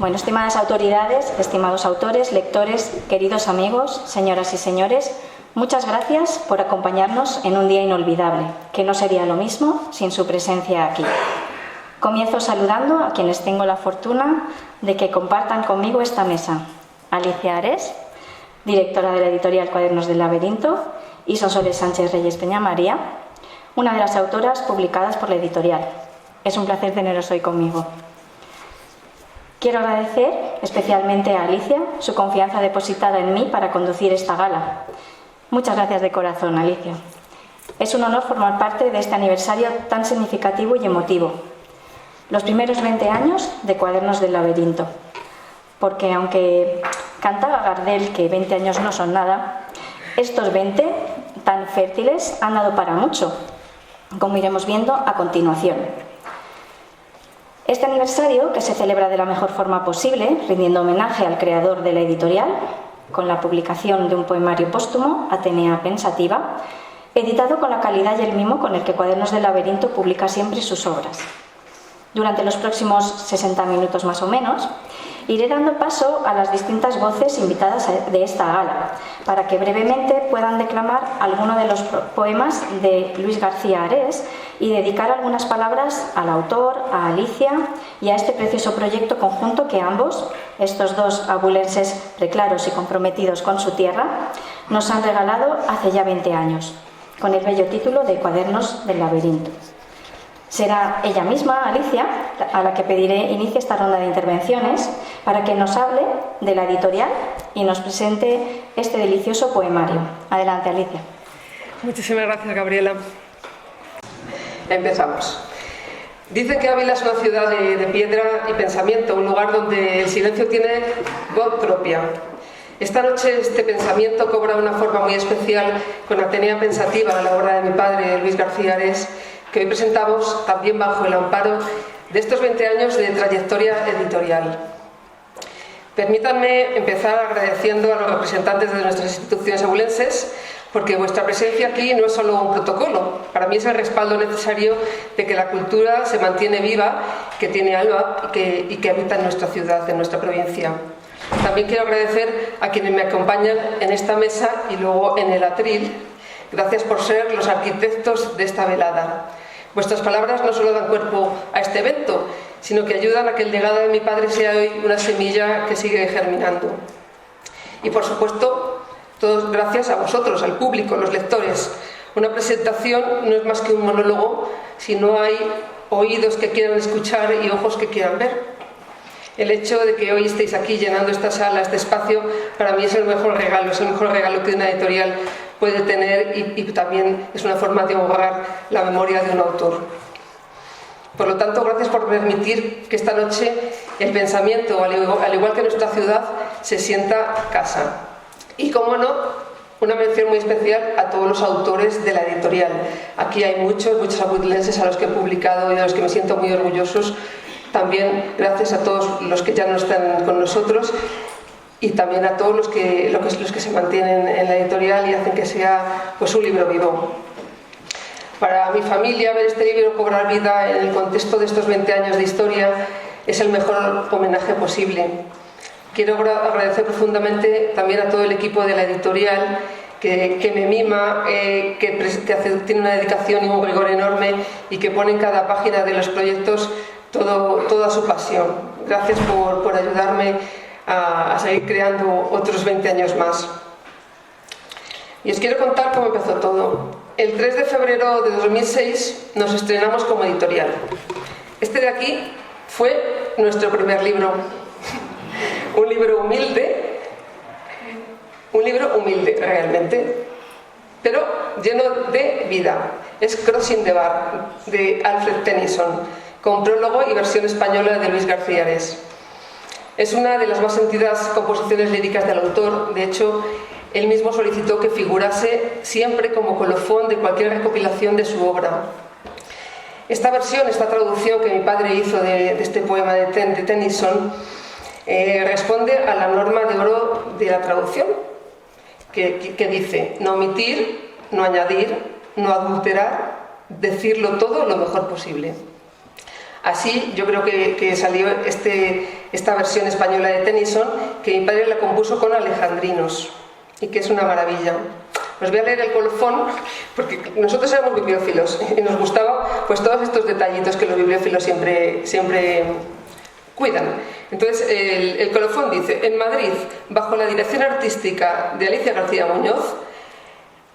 Bueno, estimadas autoridades, estimados autores, lectores, queridos amigos, señoras y señores, muchas gracias por acompañarnos en un día inolvidable, que no sería lo mismo sin su presencia aquí. Comienzo saludando a quienes tengo la fortuna de que compartan conmigo esta mesa. Alicia Ares, directora de la editorial Cuadernos del Laberinto, y Sonsoles Sánchez Reyes Peñamaría, una de las autoras publicadas por la editorial. Es un placer teneros hoy conmigo. Quiero agradecer especialmente a Alicia su confianza depositada en mí para conducir esta gala. Muchas gracias de corazón, Alicia. Es un honor formar parte de este aniversario tan significativo y emotivo. Los primeros 20 años de Cuadernos del Laberinto. Porque aunque cantaba Gardel que 20 años no son nada, estos 20 tan fértiles han dado para mucho, como iremos viendo a continuación. Este aniversario, que se celebra de la mejor forma posible, rindiendo homenaje al creador de la editorial, con la publicación de un poemario póstumo, Atenea Pensativa, editado con la calidad y el mimo con el que Cuadernos del Laberinto publica siempre sus obras. Durante los próximos 60 minutos más o menos, iré dando paso a las distintas voces invitadas de esta gala, para que brevemente puedan declamar alguno de los poemas de Luis García Ares y dedicar algunas palabras al autor, a Alicia y a este precioso proyecto conjunto que ambos, estos dos abulenses preclaros y comprometidos con su tierra, nos han regalado hace ya 20 años, con el bello título de Cuadernos del Laberinto. Será ella misma, Alicia, a la que pediré inicie esta ronda de intervenciones para que nos hable de la editorial y nos presente este delicioso poemario. Adelante, Alicia. Muchísimas gracias, Gabriela. Empezamos. Dicen que Ávila es una ciudad de piedra y pensamiento, un lugar donde el silencio tiene voz propia. Esta noche este pensamiento cobra una forma muy especial con Atenea Pensativa, la obra de mi padre, Luis García Ares, que hoy presentamos también bajo el amparo de estos 20 años de trayectoria editorial. Permítanme empezar agradeciendo a los representantes de nuestras instituciones abulenses, porque vuestra presencia aquí no es solo un protocolo, para mí es el respaldo necesario de que la cultura se mantiene viva, que tiene alma y que habita en nuestra ciudad, en nuestra provincia. También quiero agradecer a quienes me acompañan en esta mesa y luego en el atril. Gracias por ser los arquitectos de esta velada. Vuestras palabras no solo dan cuerpo a este evento, sino que ayudan a que el legado de mi padre sea hoy una semilla que sigue germinando. Y por supuesto, todos gracias a vosotros, al público, los lectores. Una presentación no es más que un monólogo si no hay oídos que quieran escuchar y ojos que quieran ver. El hecho de que hoy estéis aquí llenando esta sala, este espacio, para mí es el mejor regalo que una editorial puede tener y también es una forma de honrar la memoria de un autor. Por lo tanto, gracias por permitir que esta noche el pensamiento, al igual que nuestra ciudad, se sienta casa. Y, como no, una mención muy especial a todos los autores de la editorial. Aquí hay muchos abulenses a los que he publicado y de los que me siento muy orgullosos. También gracias a todos los que ya no están con nosotros y también a todos los que se mantienen en la editorial y hacen que sea pues un libro vivo. Para mi familia, ver este libro cobrar vida en el contexto de estos 20 años de historia es el mejor homenaje posible. Quiero agradecer profundamente también a todo el equipo de la editorial que me mima, que tiene una dedicación y un rigor enorme y que pone en cada página de los proyectos toda su pasión. Gracias por ayudarme a seguir creando otros 20 años más. Y os quiero contar cómo empezó todo. El 3 de febrero de 2006 nos estrenamos como editorial. Este de aquí fue nuestro primer libro. Un libro humilde realmente, pero lleno de vida. Es Crossing the Bar, de Alfred Tennyson, con prólogo y versión española de Luis García Ares. Es una de las más sentidas composiciones líricas del autor. De hecho, él mismo solicitó que figurase siempre como colofón de cualquier recopilación de su obra. Esta versión, esta traducción que mi padre hizo de este poema de Tennyson, responde a la norma de oro de la traducción, que dice: no omitir, no añadir, no adulterar, decirlo todo lo mejor posible. Así yo creo que salió esta versión española de Tennyson, que mi padre la compuso con alejandrinos y que es una maravilla. Os voy a leer el colofón porque nosotros éramos bibliófilos y nos gustaba pues todos estos detallitos que los bibliófilos siempre cuidan. Entonces el colofón dice: en Madrid, bajo la dirección artística de Alicia García Muñoz,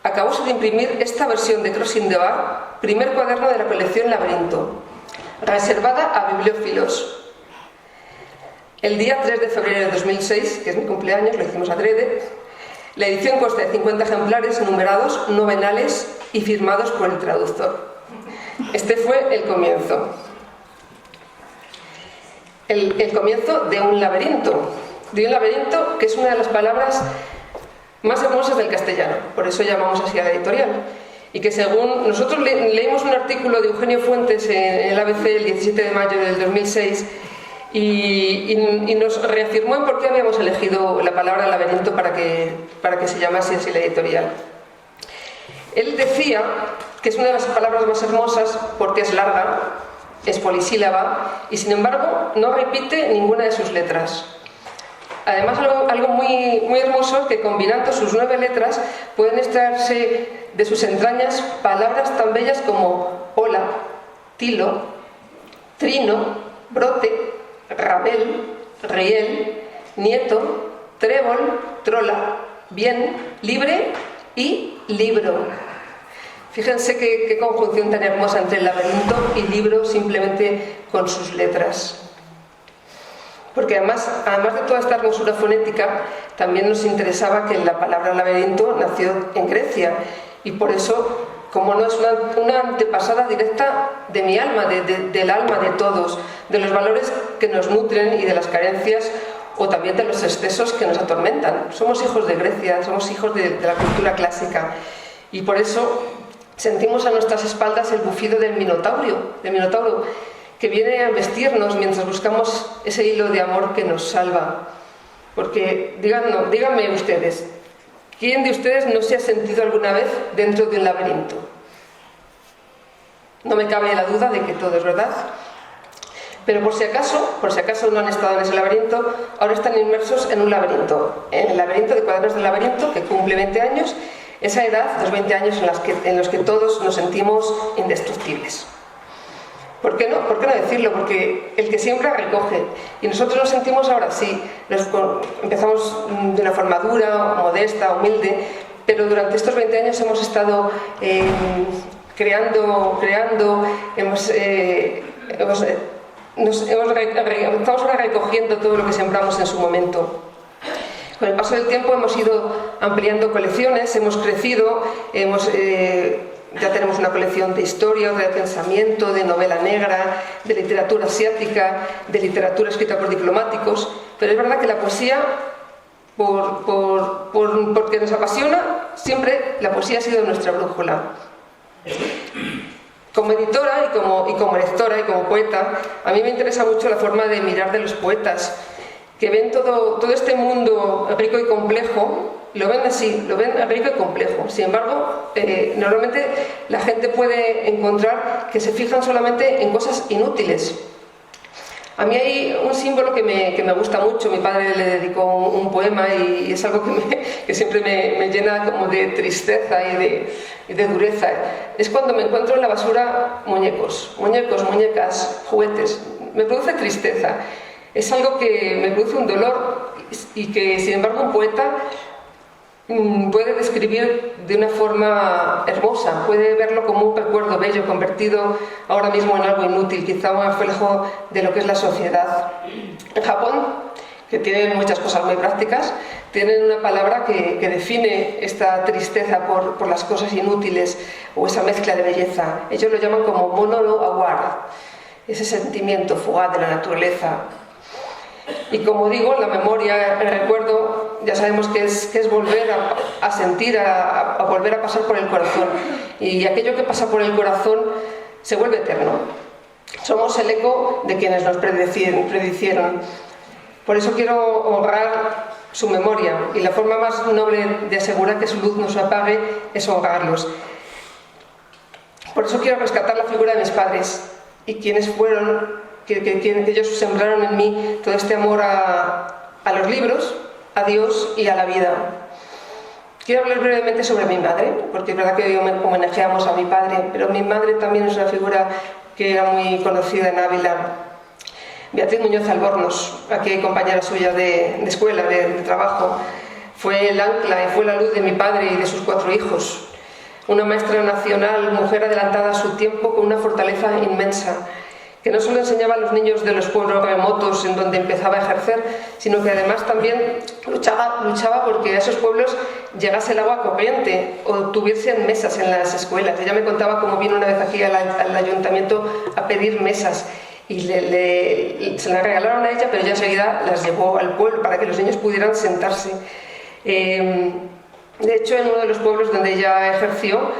acabóse de imprimir esta versión de Crossing the Bar, primer cuaderno de la colección Laberinto, reservada a bibliófilos. El día 3 de febrero de 2006, que es mi cumpleaños, lo hicimos adrede. La edición consta de 50 ejemplares numerados, novenales y firmados por el traductor. Este fue el comienzo. El comienzo de un laberinto. De un laberinto que es una de las palabras más hermosas del castellano. Por eso llamamos así a la editorial. Y que según nosotros leímos un artículo de Eugenio Fuentes en el ABC el 17 de mayo del 2006 y nos reafirmó en por qué habíamos elegido la palabra laberinto para que se llamase así la editorial. Él decía que es una de las palabras más hermosas porque es larga, es polisílaba y sin embargo no repite ninguna de sus letras. Además, algo muy hermoso es que combinando sus 9 letras pueden extraerse de sus entrañas palabras tan bellas como hola, tilo, trino, brote, rabel, riel, nieto, trébol, trola, bien, libre y libro. Fíjense qué conjunción tan hermosa entre laberinto y libro simplemente con sus letras. Porque además de toda esta hermosura fonética, también nos interesaba que la palabra laberinto nació en Grecia y por eso, como no es una antepasada directa de mi alma, del alma de todos, de los valores que nos nutren y de las carencias o también de los excesos que nos atormentan. Somos hijos de Grecia, somos hijos de la cultura clásica y por eso sentimos a nuestras espaldas el bufido del minotauro, que viene a vestirnos mientras buscamos ese hilo de amor que nos salva. Porque, díganme ustedes, ¿quién de ustedes no se ha sentido alguna vez dentro de un laberinto? No me cabe la duda de que todo es verdad. Pero por si acaso no han estado en ese laberinto, ahora están inmersos en un laberinto, en el laberinto de Cuadernos del Laberinto, que cumple 20 años, esa edad, los 20 años en los que todos nos sentimos indestructibles. ¿Por qué no? ¿Por qué no decirlo? Porque el que siembra recoge. Y nosotros nos sentimos ahora sí. Empezamos de una forma dura, modesta, humilde, pero durante estos 20 años hemos estado creando, estamos ahora recogiendo todo lo que sembramos en su momento. Con el paso del tiempo hemos ido ampliando colecciones, hemos crecido, ya tenemos una colección de historia, de pensamiento, de novela negra, de literatura asiática, de literatura escrita por diplomáticos, pero es verdad que la poesía, porque nos apasiona, siempre la poesía ha sido nuestra brújula. Como editora y como lectora y como poeta, a mí me interesa mucho la forma de mirar de los poetas, que ven todo este mundo rico y complejo. Lo ven así, lo ven rico y complejo. Sin embargo, normalmente la gente puede encontrar que se fijan solamente en cosas inútiles. A mí hay un símbolo que me gusta mucho. Mi padre le dedicó un poema y es algo que siempre me llena como de tristeza y de dureza. Es cuando me encuentro en la basura muñecos, muñecas, juguetes. Me produce tristeza. Es algo que me produce un dolor y que, sin embargo, un poeta puede describir de una forma hermosa, puede verlo como un recuerdo bello convertido ahora mismo en algo inútil, quizá un reflejo de lo que es la sociedad. En Japón, que tienen muchas cosas muy prácticas, tienen una palabra que define esta tristeza por las cosas inútiles o esa mezcla de belleza. Ellos lo llaman como mono no aware, ese sentimiento fugaz de la naturaleza. Y como digo, la memoria, el recuerdo, ya sabemos que es volver a sentir, a volver a pasar por el corazón. Y aquello que pasa por el corazón se vuelve eterno. Somos el eco de quienes nos predicieron. Por eso quiero honrar su memoria. Y la forma más noble de asegurar que su luz no se apague es honrarlos. Por eso quiero rescatar la figura de mis padres y quiénes fueron, que ellos sembraron en mí todo este amor a los libros, a Dios y a la vida. Quiero hablar brevemente sobre mi madre, porque es verdad que hoy homenajeamos a mi padre, pero mi madre también es una figura que era muy conocida en Ávila. Beatriz Muñoz Albornoz, aquí compañera suya de escuela, de trabajo, fue el ancla y fue la luz de mi padre y de sus 4 hijos. Una maestra nacional, mujer adelantada a su tiempo con una fortaleza inmensa, que no solo enseñaba a los niños de los pueblos remotos en donde empezaba a ejercer, sino que además también luchaba porque a esos pueblos llegase el agua corriente o tuviesen mesas en las escuelas. Ella me contaba cómo vino una vez aquí al ayuntamiento a pedir mesas y se las regalaron a ella, pero ella enseguida las llevó al pueblo para que los niños pudieran sentarse. De hecho, en uno de los pueblos donde ella ejerció,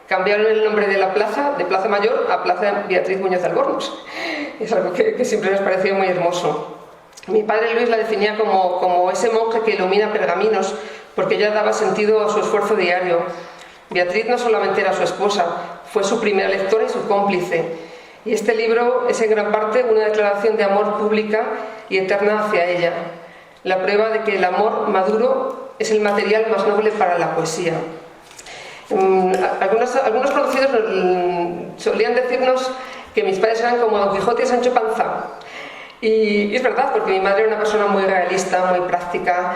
cambiaron el nombre de la plaza, de Plaza Mayor, a Plaza Beatriz Muñoz Albornoz. Es algo que siempre nos pareció muy hermoso. Mi padre Luis la definía como ese monje que ilumina pergaminos, porque ella daba sentido a su esfuerzo diario. Beatriz no solamente era su esposa, fue su primera lectora y su cómplice. Y este libro es en gran parte una declaración de amor pública y eterna hacia ella. La prueba de que el amor maduro es el material más noble para la poesía. Algunos conocidos solían decirnos que mis padres eran como Don Quijote y Sancho Panza. Y es verdad, porque mi madre era una persona muy realista, muy práctica,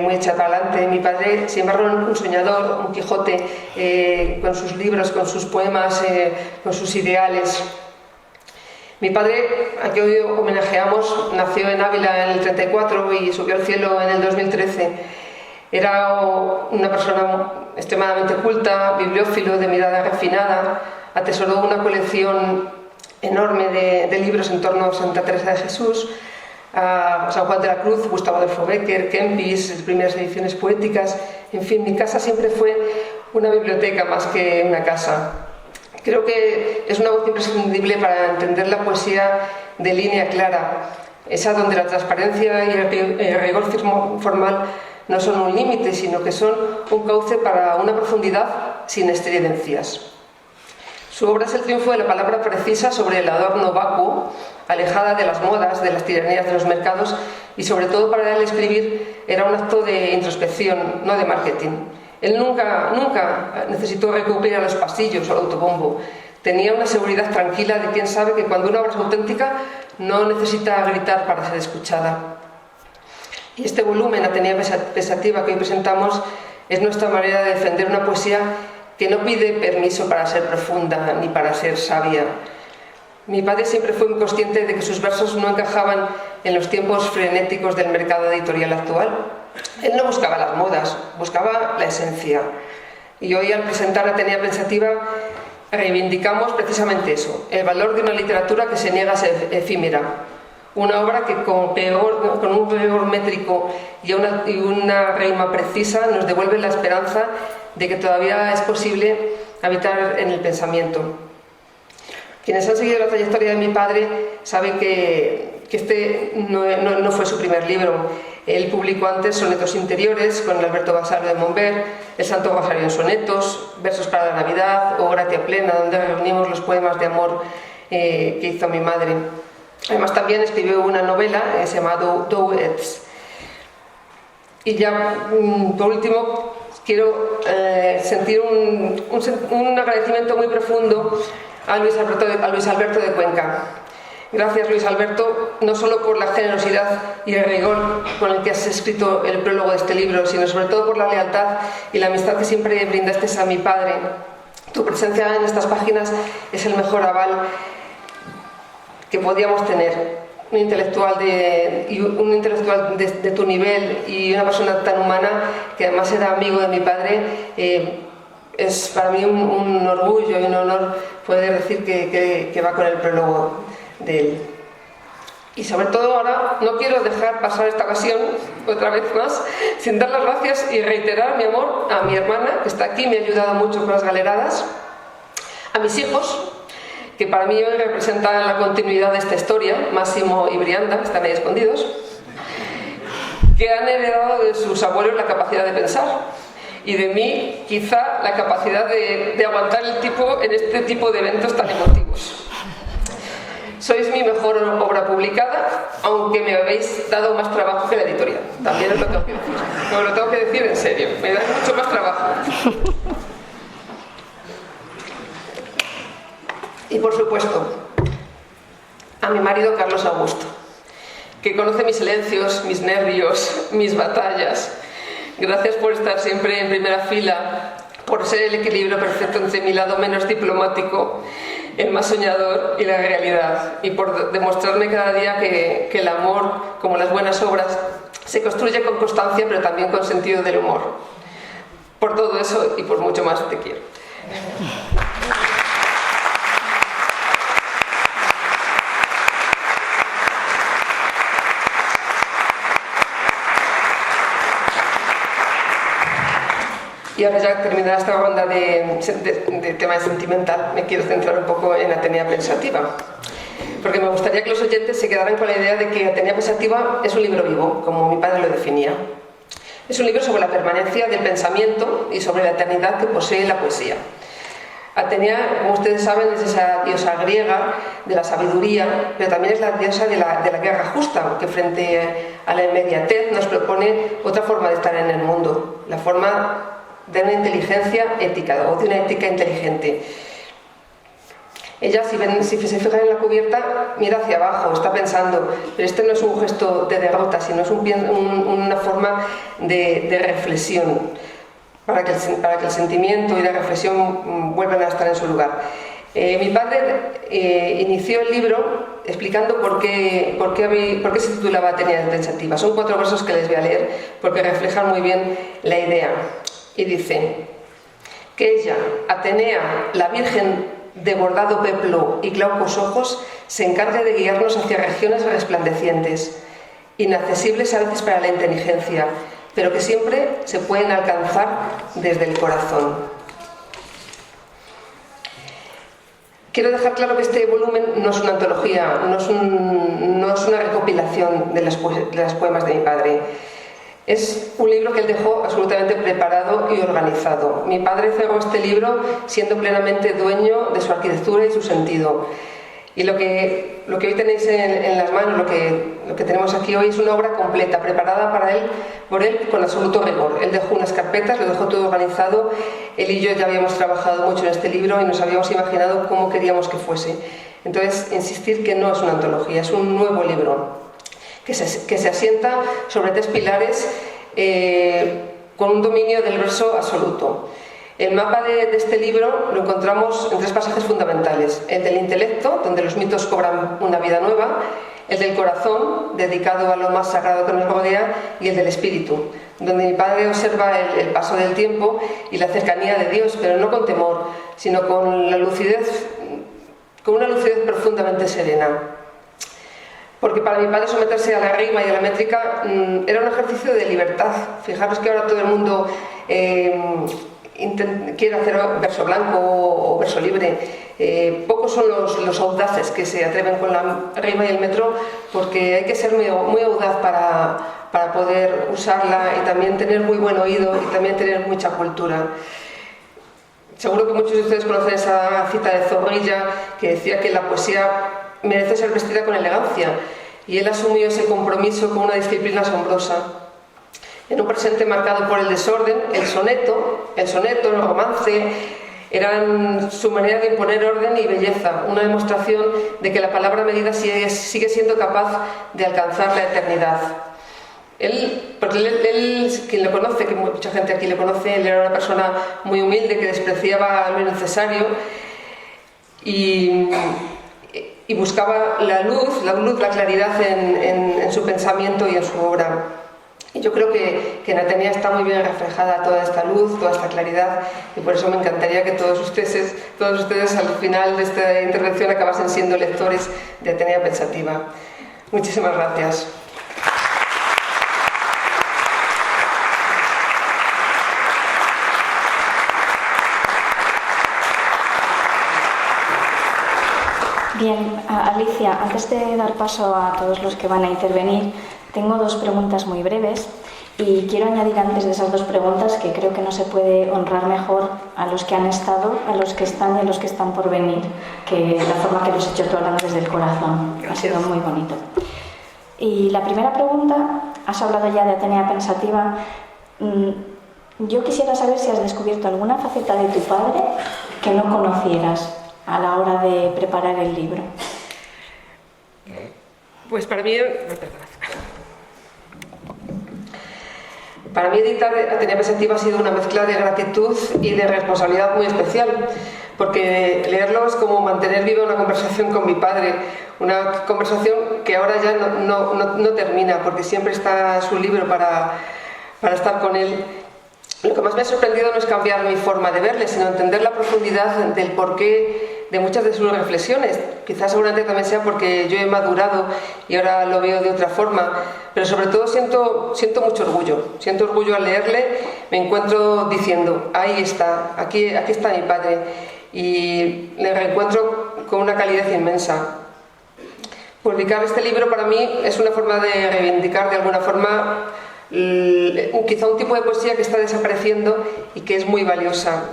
muy hecha para adelante. Mi padre, sin embargo, era un soñador, un Quijote, con sus libros, con sus poemas, con sus ideales. Mi padre, a que hoy homenajeamos, nació en Ávila en el 34 y subió al cielo en el 2013. Era una persona extremadamente culta, bibliófilo, de mirada refinada, atesoró una colección enorme de libros en torno a Santa Teresa de Jesús, a San Juan de la Cruz, Gustavo Adolfo Bécquer, Kempis, las primeras ediciones poéticas. En fin, mi casa siempre fue una biblioteca más que una casa. Creo que es una voz imprescindible para entender la poesía de línea clara, esa donde la transparencia y el rigor formal no son un límite, sino que son un cauce para una profundidad sin estridencias. Su obra es el triunfo de la palabra precisa sobre el adorno vacuo, alejada de las modas, de las tiranías de los mercados, y sobre todo para él escribir era un acto de introspección, no de marketing. Él nunca necesitó recurrir a los pasillos o al autobombo. Tenía una seguridad tranquila de quien sabe que cuando una obra es auténtica no necesita gritar para ser escuchada. Y este volumen, Atenea Pensativa, que hoy presentamos, es nuestra manera de defender una poesía que no pide permiso para ser profunda ni para ser sabia. Mi padre siempre fue muy consciente de que sus versos no encajaban en los tiempos frenéticos del mercado editorial actual. Él no buscaba las modas, buscaba la esencia. Y hoy, al presentar Atenea Pensativa, reivindicamos precisamente eso, el valor de una literatura que se niega a ser efímera. Una obra que con un rigor métrico y una rima precisa nos devuelve la esperanza de que todavía es posible habitar en el pensamiento. Quienes han seguido la trayectoria de mi padre saben que este no fue su primer libro. Él publicó antes Sonetos Interiores con Alberto Vasaro de Montbert, El Santo Rosario en sonetos, Versos para la Navidad o Gratia Plena, donde reunimos los poemas de amor que hizo mi madre. Además también escribió una novela llamada Douets. Y ya, por último, quiero sentir un agradecimiento muy profundo a Luis Alberto de Cuenca. Gracias, Luis Alberto, no solo por la generosidad y el rigor con el que has escrito el prólogo de este libro, sino sobre todo por la lealtad y la amistad que siempre brindaste a mi padre. Tu presencia en estas páginas es el mejor aval que podíamos tener. Un intelectual de tu nivel y una persona tan humana, que además era amigo de mi padre, es para mí un orgullo y un honor poder decir que va con el prólogo de él. Y sobre todo ahora no quiero dejar pasar esta ocasión otra vez más sin dar las gracias y reiterar mi amor a mi hermana, que está aquí, me ha ayudado mucho con las galeradas, a mis hijos, que para mí hoy representan la continuidad de esta historia, Máximo y Brianda, que están ahí escondidos, que han heredado de sus abuelos la capacidad de pensar, y de mí quizá la capacidad de aguantar el tipo en este tipo de eventos tan emotivos. Sois mi mejor obra publicada, aunque me habéis dado más trabajo que la editorial. También os lo tengo que decir. Pero lo tengo que decir en serio. Me da mucho más trabajo. Y por supuesto, a mi marido Carlos Augusto, que conoce mis silencios, mis nervios, mis batallas. Gracias por estar siempre en primera fila, por ser el equilibrio perfecto entre mi lado menos diplomático, el más soñador y la realidad, y por demostrarme cada día que el amor, como las buenas obras, se construye con constancia pero también con sentido del humor. Por todo eso y por mucho más te quiero. Y ahora ya terminada esta ronda de tema sentimental, me quiero centrar un poco en Atenea Pensativa. Porque me gustaría que los oyentes se quedaran con la idea de que Atenea Pensativa es un libro vivo, como mi padre lo definía. Es un libro sobre la permanencia del pensamiento y sobre la eternidad que posee la poesía. Atenea, como ustedes saben, es esa diosa griega de la sabiduría, pero también es la diosa de la guerra justa, que frente a la inmediatez nos propone otra forma de estar en el mundo, la forma de una inteligencia ética o de una ética inteligente. Ella, si se fijan en la cubierta, mira hacia abajo, está pensando, pero este no es un gesto de derrota, sino es una forma de reflexión, para que el sentimiento y la reflexión vuelvan a estar en su lugar. Mi padre inició el libro explicando por qué se titulaba Atenea Pensativa. Son 4 versos que les voy a leer, porque reflejan muy bien la idea. Y dice que ella, Atenea, la Virgen de bordado peplo y glaucos ojos, se encarga de guiarnos hacia regiones resplandecientes, inaccesibles a veces para la inteligencia, pero que siempre se pueden alcanzar desde el corazón. Quiero dejar claro que este volumen no es una antología, no es una recopilación de las poemas de mi padre. Es un libro que él dejó absolutamente preparado y organizado. Mi padre cerró este libro siendo plenamente dueño de su arquitectura y su sentido. Y lo que hoy tenéis en las manos, lo que tenemos aquí hoy, es una obra completa, preparada por él con absoluto rigor. Él dejó unas carpetas, lo dejó todo organizado. Él y yo ya habíamos trabajado mucho en este libro y nos habíamos imaginado cómo queríamos que fuese. Entonces, insistir que no es una antología, es un nuevo libro que se asienta sobre 3 pilares con un dominio del verso absoluto. El mapa de este libro lo encontramos en 3 pasajes fundamentales: el del intelecto, donde los mitos cobran una vida nueva; el del corazón, dedicado a lo más sagrado que nos rodea; y el del espíritu, donde mi padre observa el paso del tiempo y la cercanía de Dios, pero no con temor, sino con una lucidez profundamente serena. Porque para mi padre someterse a la rima y a la métrica era un ejercicio de libertad. Fijaros que ahora todo el mundo quiere hacer verso blanco o verso libre. Pocos son los audaces que se atreven con la rima y el metro, porque hay que ser muy audaz para poder usarla y también tener muy buen oído y también tener mucha cultura. Seguro que muchos de ustedes conocen esa cita de Zorrilla que decía que la poesía merece ser vestida con elegancia, y él asumió ese compromiso con una disciplina asombrosa. En un presente marcado por el desorden, el soneto, el romance, eran su manera de imponer orden y belleza, una demostración de que la palabra medida sigue siendo capaz de alcanzar la eternidad. Porque él, quien lo conoce, que mucha gente aquí le conoce, él era una persona muy humilde que despreciaba lo innecesario y buscaba la luz, la claridad en su pensamiento y en su obra. Y yo creo que en Atenea está muy bien reflejada toda esta luz, toda esta claridad, y por eso me encantaría que todos ustedes al final de esta intervención acabasen siendo lectores de Atenea Pensativa. Muchísimas gracias. Bien, Alicia, antes de dar paso a todos los que van a intervenir, tengo 2 preguntas muy breves. Y quiero añadir antes de esas dos preguntas que creo que no se puede honrar mejor a los que han estado, a los que están y a los que están por venir, que la forma que lo has hecho tú hablando desde el corazón. Gracias. Ha sido muy bonito. Y la primera pregunta, has hablado ya de Atenea Pensativa. Yo quisiera saber si has descubierto alguna faceta de tu padre que no conocieras a la hora de preparar el libro. Pues para mí editar Atenea Pensativa ha sido una mezcla de gratitud y de responsabilidad muy especial, porque leerlo es como mantener viva una conversación con mi padre, una conversación que ahora ya no termina, porque siempre está su libro para estar con él. Lo que más me ha sorprendido no es cambiar mi forma de verle, sino entender la profundidad del porqué de muchas de sus reflexiones. Quizás seguramente también sea porque yo he madurado y ahora lo veo de otra forma, pero sobre todo siento mucho orgullo. Siento orgullo al leerle, me encuentro diciendo, ahí está, aquí está mi padre, y le reencuentro con una calidez inmensa. Publicar este libro para mí es una forma de reivindicar de alguna forma quizá un tipo de poesía que está desapareciendo y que es muy valiosa.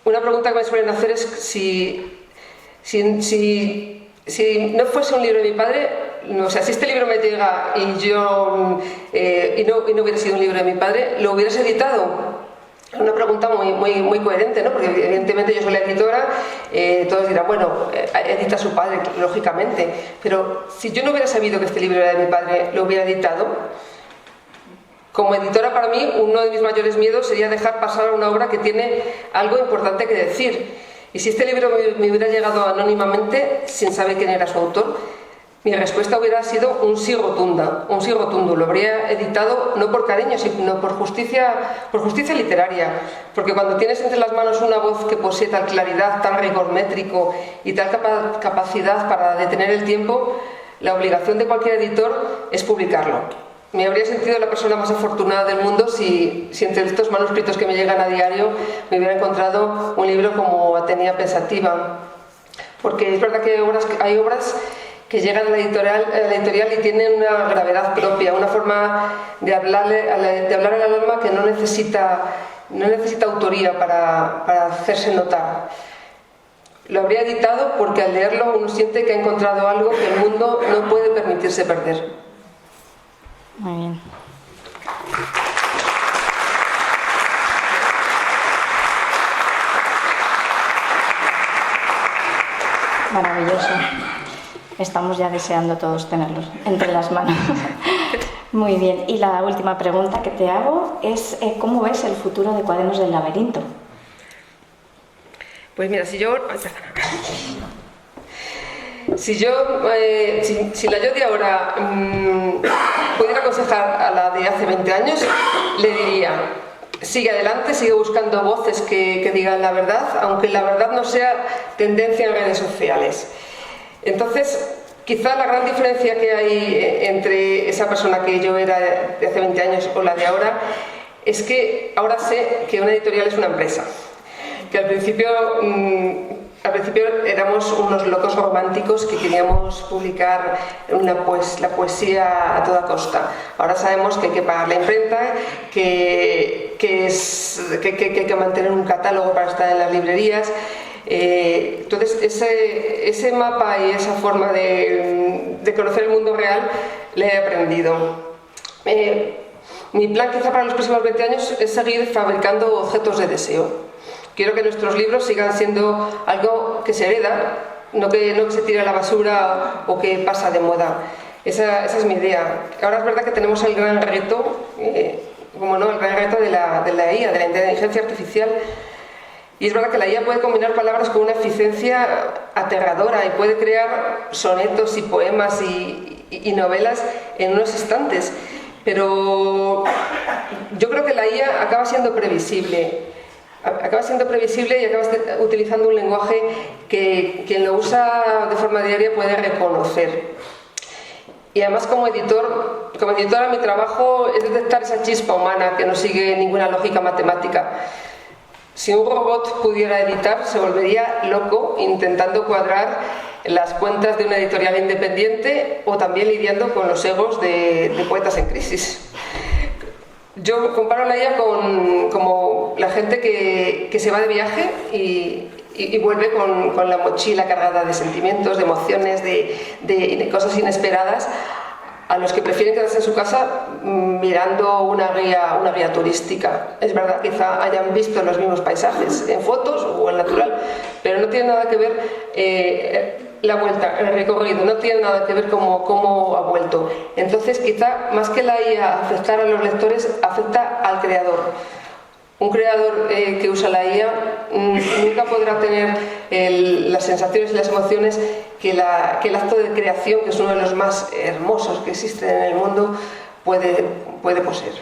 Una pregunta que me suelen hacer es si no fuese un libro de mi padre, o sea, si este libro me llega y yo y no hubiera sido un libro de mi padre, ¿lo hubieras editado? Es una pregunta muy coherente, ¿no? Porque evidentemente yo soy la editora, todos dirán, bueno, edita a su padre, lógicamente, pero si yo no hubiera sabido que este libro era de mi padre, ¿lo hubiera editado? Como editora, para mí, uno de mis mayores miedos sería dejar pasar una obra que tiene algo importante que decir. Y si este libro me hubiera llegado anónimamente, sin saber quién era su autor, mi respuesta hubiera sido un sí rotundo. Lo habría editado no por cariño, sino por justicia literaria. Porque cuando tienes entre las manos una voz que posee tal claridad, tal rigor métrico y tal capacidad para detener el tiempo, la obligación de cualquier editor es publicarlo. Me habría sentido la persona más afortunada del mundo si entre estos manuscritos que me llegan a diario me hubiera encontrado un libro como Atenea Pensativa. Porque es verdad que hay obras que llegan a la editorial y tienen una gravedad propia, una forma de hablar al alma que no necesita autoría para hacerse notar. Lo habría editado porque al leerlo uno siente que ha encontrado algo que el mundo no puede permitirse perder. Muy bien. Maravilloso. Estamos ya deseando todos tenerlos entre las manos. Muy bien. Y la última pregunta que te hago es ¿cómo ves el futuro de Cuadernos del Laberinto? Pues mira, si la yo de ahora pudiera aconsejar a la de hace 20 años, le diría: sigue adelante, sigue buscando voces que digan la verdad, aunque la verdad no sea tendencia en redes sociales. Entonces, quizá la gran diferencia que hay entre esa persona que yo era de hace 20 años o la de ahora es que ahora sé que una editorial es una empresa. Que al principio éramos unos locos románticos que queríamos publicar la poesía a toda costa. Ahora sabemos que hay que pagar la imprenta, que hay que mantener un catálogo para estar en las librerías. Entonces ese mapa y esa forma de conocer el mundo real le he aprendido. Mi plan quizá para los próximos 20 años es seguir fabricando objetos de deseo. Quiero que nuestros libros sigan siendo algo que se hereda, no que se tire a la basura o que pasa de moda. Esa es mi idea. Ahora es verdad que tenemos el gran reto, el gran reto de la IA, de la inteligencia artificial. Y es verdad que la IA puede combinar palabras con una eficiencia aterradora y puede crear sonetos y poemas y novelas en unos instantes. Pero yo creo que la IA acaba siendo previsible. Y acaba utilizando un lenguaje que quien lo usa de forma diaria puede reconocer. Y además como editora mi trabajo es detectar esa chispa humana que no sigue ninguna lógica matemática. Si un robot pudiera editar, se volvería loco intentando cuadrar las cuentas de una editorial independiente o también lidiando con los egos de poetas en crisis. Yo comparo a Laia como la gente que se va de viaje y vuelve con la mochila cargada de sentimientos, de emociones, de cosas inesperadas, a los que prefieren quedarse en su casa mirando una guía turística. Es verdad, quizá hayan visto los mismos paisajes en fotos o en natural, pero no tiene nada que ver la vuelta, el recorrido, no tiene nada que ver cómo ha vuelto. Entonces, quizá más que la IA afectar a los lectores, afecta al creador. Un creador que usa la IA nunca podrá tener las sensaciones y las emociones que el acto de creación, que es uno de los más hermosos que existen en el mundo, puede poseer.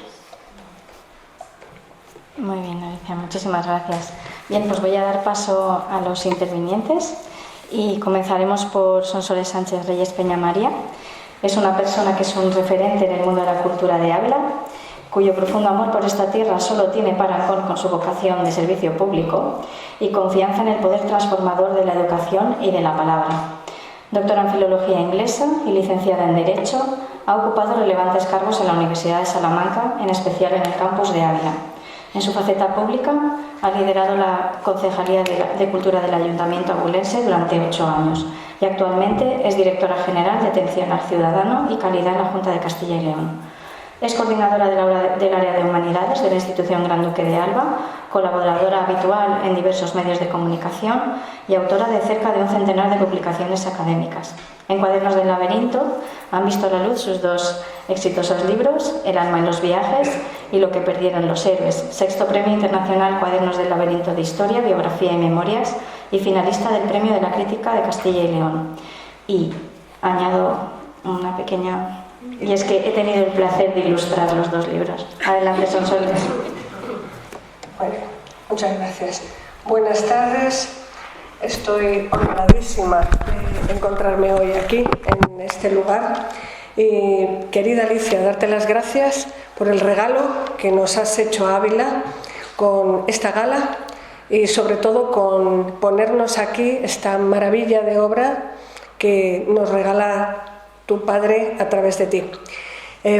Muy bien, Alicia, muchísimas gracias. Bien, pues voy a dar paso a los intervinientes y comenzaremos por Sonsoles Sánchez Reyes Peñamaría. Es una persona que es un referente en el mundo de la cultura de Ávila, cuyo profundo amor por esta tierra solo tiene parangón con su vocación de servicio público y confianza en el poder transformador de la educación y de la palabra. Doctora en Filología Inglesa y licenciada en Derecho, ha ocupado relevantes cargos en la Universidad de Salamanca, en especial en el campus de Ávila. En su faceta pública, ha liderado la Concejalía de Cultura del Ayuntamiento abulense durante 8 años y actualmente es directora general de Atención al Ciudadano y Calidad en la Junta de Castilla y León. Es coordinadora del área de Humanidades de la Institución Gran Duque de Alba, colaboradora habitual en diversos medios de comunicación y autora de cerca de un centenar de publicaciones académicas. En Cuadernos del Laberinto han visto a la luz sus 2 exitosos libros, El alma en los viajes y Lo que perdieron los héroes, 6º Premio Internacional Cuadernos del Laberinto de Historia, Biografía y Memorias y finalista del Premio de la Crítica de Castilla y León. Y añado una pequeña... Y es que he tenido el placer de ilustrar los 2 libros. Adelante, Sonsoles. Bueno, muchas gracias. Buenas tardes. Estoy honradísima de encontrarme hoy aquí, en este lugar. Y, querida Alicia, darte las gracias por el regalo que nos has hecho a Ávila con esta gala y sobre todo con ponernos aquí esta maravilla de obra que nos regala tu padre a través de ti.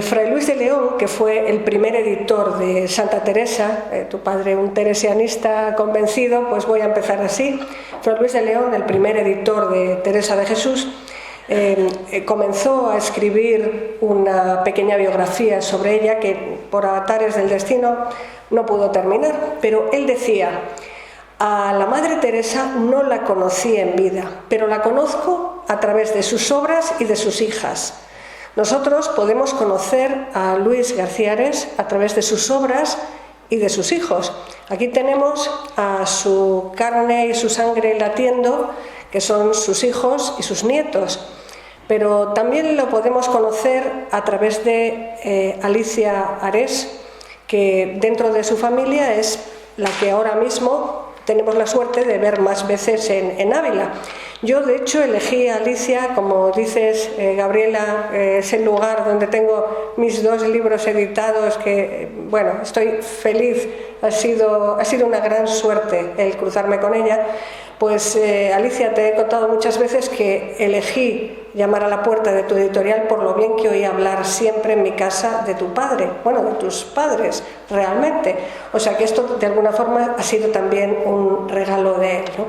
Fray Luis de León, que fue el primer editor de Santa Teresa, tu padre un teresianista convencido, pues voy a empezar así. Fray Luis de León, el primer editor de Teresa de Jesús, comenzó a escribir una pequeña biografía sobre ella que por avatares del destino no pudo terminar, pero él decía: a la Madre Teresa no la conocí en vida, pero la conozco a través de sus obras y de sus hijas. Nosotros podemos conocer a Luis García Ares a través de sus obras y de sus hijos. Aquí tenemos a su carne y su sangre latiendo, que son sus hijos y sus nietos. Pero también lo podemos conocer a través de Alicia Ares, que dentro de su familia es la que ahora mismo tenemos la suerte de ver más veces en Ávila. Yo, de hecho, elegí a Alicia, como dices, Gabriela, es el lugar donde tengo mis 2 libros editados, que, bueno, estoy feliz, ha sido una gran suerte el cruzarme con ella. Pues, Alicia, te he contado muchas veces que elegí llamar a la puerta de tu editorial por lo bien que oí hablar siempre en mi casa de tu padre, bueno, de tus padres, realmente. O sea que esto, de alguna forma, ha sido también un regalo de él, ¿no?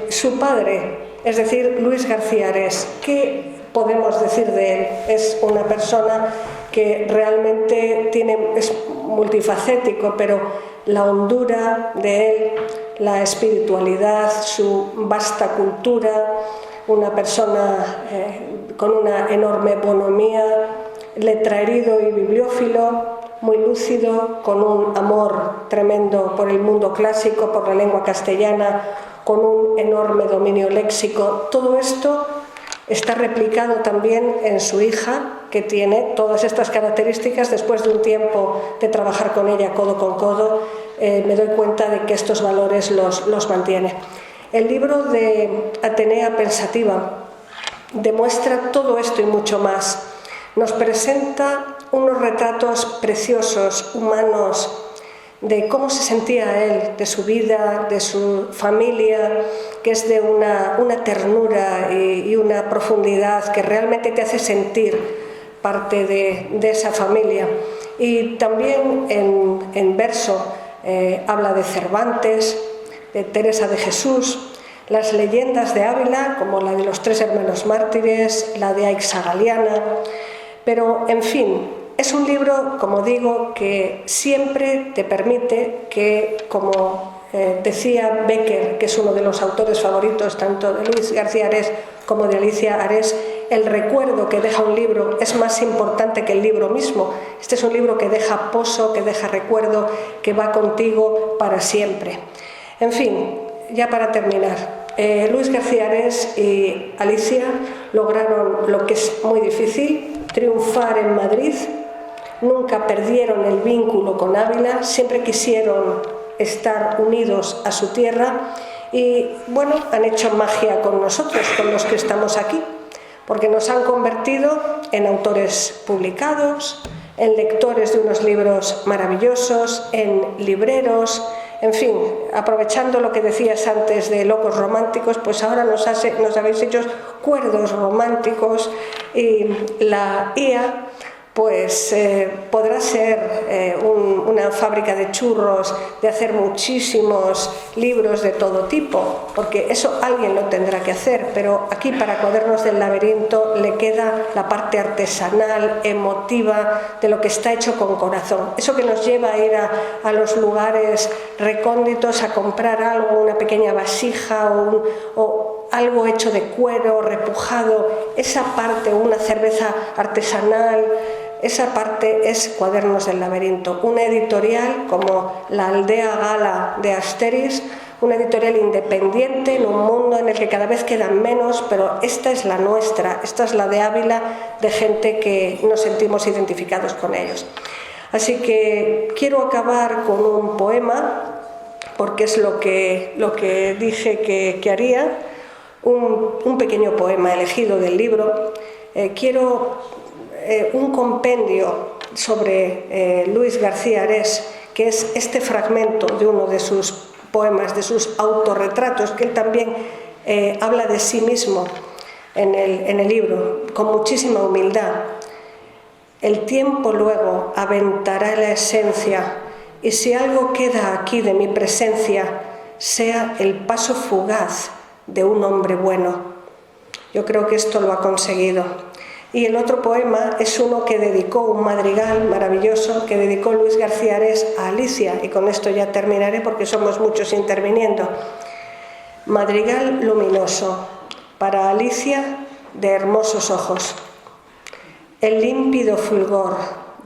Su padre, es decir, Luis García Ares, ¿qué podemos decir de él? Es una persona que realmente es multifacético, pero la hondura de él, la espiritualidad, su vasta cultura, una persona con una enorme bonomía, letraherido y bibliófilo, muy lúcido, con un amor tremendo por el mundo clásico, por la lengua castellana, con un enorme dominio léxico. Todo esto está replicado también en su hija, que tiene todas estas características. Después de un tiempo de trabajar con ella codo con codo, me doy cuenta de que estos valores los mantiene. El libro de Atenea Pensativa demuestra todo esto y mucho más. Nos presenta unos retratos preciosos, humanos, de cómo se sentía él, de su vida, de su familia, que es de una ternura y una profundidad que realmente te hace sentir parte de esa familia. y también en verso habla de Cervantes, de Teresa de Jesús, las leyendas de Ávila, como la de los 3 hermanos mártires, la de Aixagaliana, pero en fin, es un libro, como digo, que siempre te permite que, como decía Becker, que es uno de los autores favoritos tanto de Luis García Ares como de Alicia Ares, el recuerdo que deja un libro es más importante que el libro mismo. Este es un libro que deja pozo, que deja recuerdo, que va contigo para siempre. En fin, ya para terminar, Luis García Ares y Alicia lograron lo que es muy difícil, triunfar en Madrid. Nunca perdieron el vínculo con Ávila, siempre quisieron estar unidos a su tierra y, bueno, han hecho magia con nosotros, con los que estamos aquí, porque nos han convertido en autores publicados, en lectores de unos libros maravillosos, en libreros, en fin, aprovechando lo que decías antes de locos románticos, pues ahora nos habéis hecho cuerdos románticos y la IA pues podrá ser una fábrica de churros, de hacer muchísimos libros de todo tipo, porque eso alguien lo tendrá que hacer, pero aquí para Cuadernos del Laberinto le queda la parte artesanal, emotiva, de lo que está hecho con corazón. Eso que nos lleva a ir a los lugares recónditos a comprar algo, una pequeña vasija o algo hecho de cuero, repujado, esa parte, una cerveza artesanal. Esa parte es Cuadernos del Laberinto, una editorial como La Aldea Gala de Asteris, una editorial independiente en un mundo en el que cada vez quedan menos, pero esta es la nuestra, esta es la de Ávila, de gente que nos sentimos identificados con ellos. Así que quiero acabar con un poema, porque es lo que dije que haría, un pequeño poema elegido del libro. Quiero un compendio sobre Luis García Ares, que es este fragmento de uno de sus poemas, de sus autorretratos, que él también habla de sí mismo en el libro, con muchísima humildad. El tiempo luego aventará la esencia, y si algo queda aquí de mi presencia, sea el paso fugaz de un hombre bueno. Yo creo que esto lo ha conseguido. Y el otro poema es uno que dedicó, un madrigal maravilloso, que dedicó Luis García Ares a Alicia, y con esto ya terminaré porque somos muchos interviniendo. Madrigal luminoso, para Alicia de hermosos ojos. El límpido fulgor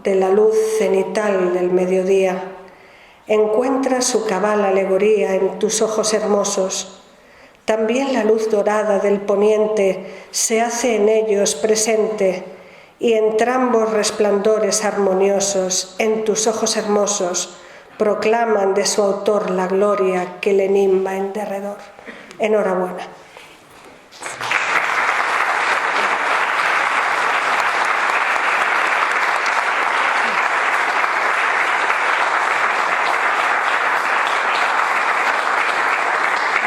de la luz cenital del mediodía encuentra su cabal alegoría en tus ojos hermosos. También la luz dorada del poniente se hace en ellos presente, y entrambos resplandores armoniosos en tus ojos hermosos proclaman de su autor la gloria que le nimba en derredor. Enhorabuena.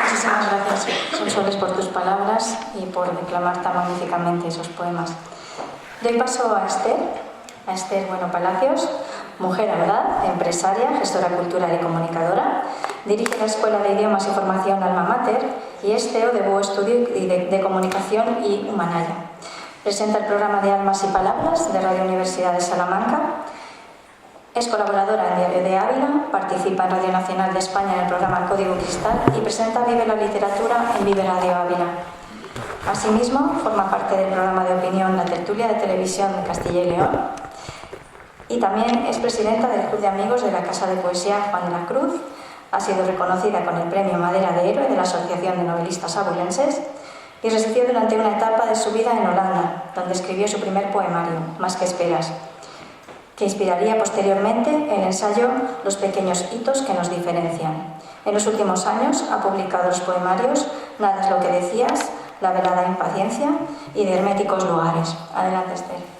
Muchísimas gracias, Sonsoles, por tus palabras y por declamar tan magníficamente esos poemas. Doy paso a Esther Bueno Palacios, mujer abad, empresaria, gestora cultural y comunicadora. Dirige la Escuela de Idiomas y Formación Alma Mater y es CEO de Buo Estudio de Comunicación y Humanaya. Presenta el programa de Almas y Palabras de Radio Universidad de Salamanca. Es colaboradora en Diario de Ávila, participa en Radio Nacional de España en el programa Código Cristal y presenta Vive la Literatura en Vive Radio Ávila. Asimismo, forma parte del programa de opinión La Tertulia de Televisión de Castilla y León y también es presidenta del Club de Amigos de la Casa de Poesía Juan de la Cruz. Ha sido reconocida con el Premio Madera de Héroe de la Asociación de Novelistas Abulenses y residió durante una etapa de su vida en Holanda, donde escribió su primer poemario, Más que esperas, que inspiraría posteriormente el ensayo Los pequeños hitos que nos diferencian. En los últimos años ha publicado los poemarios Nada es lo que decías, La velada impaciencia y De herméticos lugares. Adelante, Esther.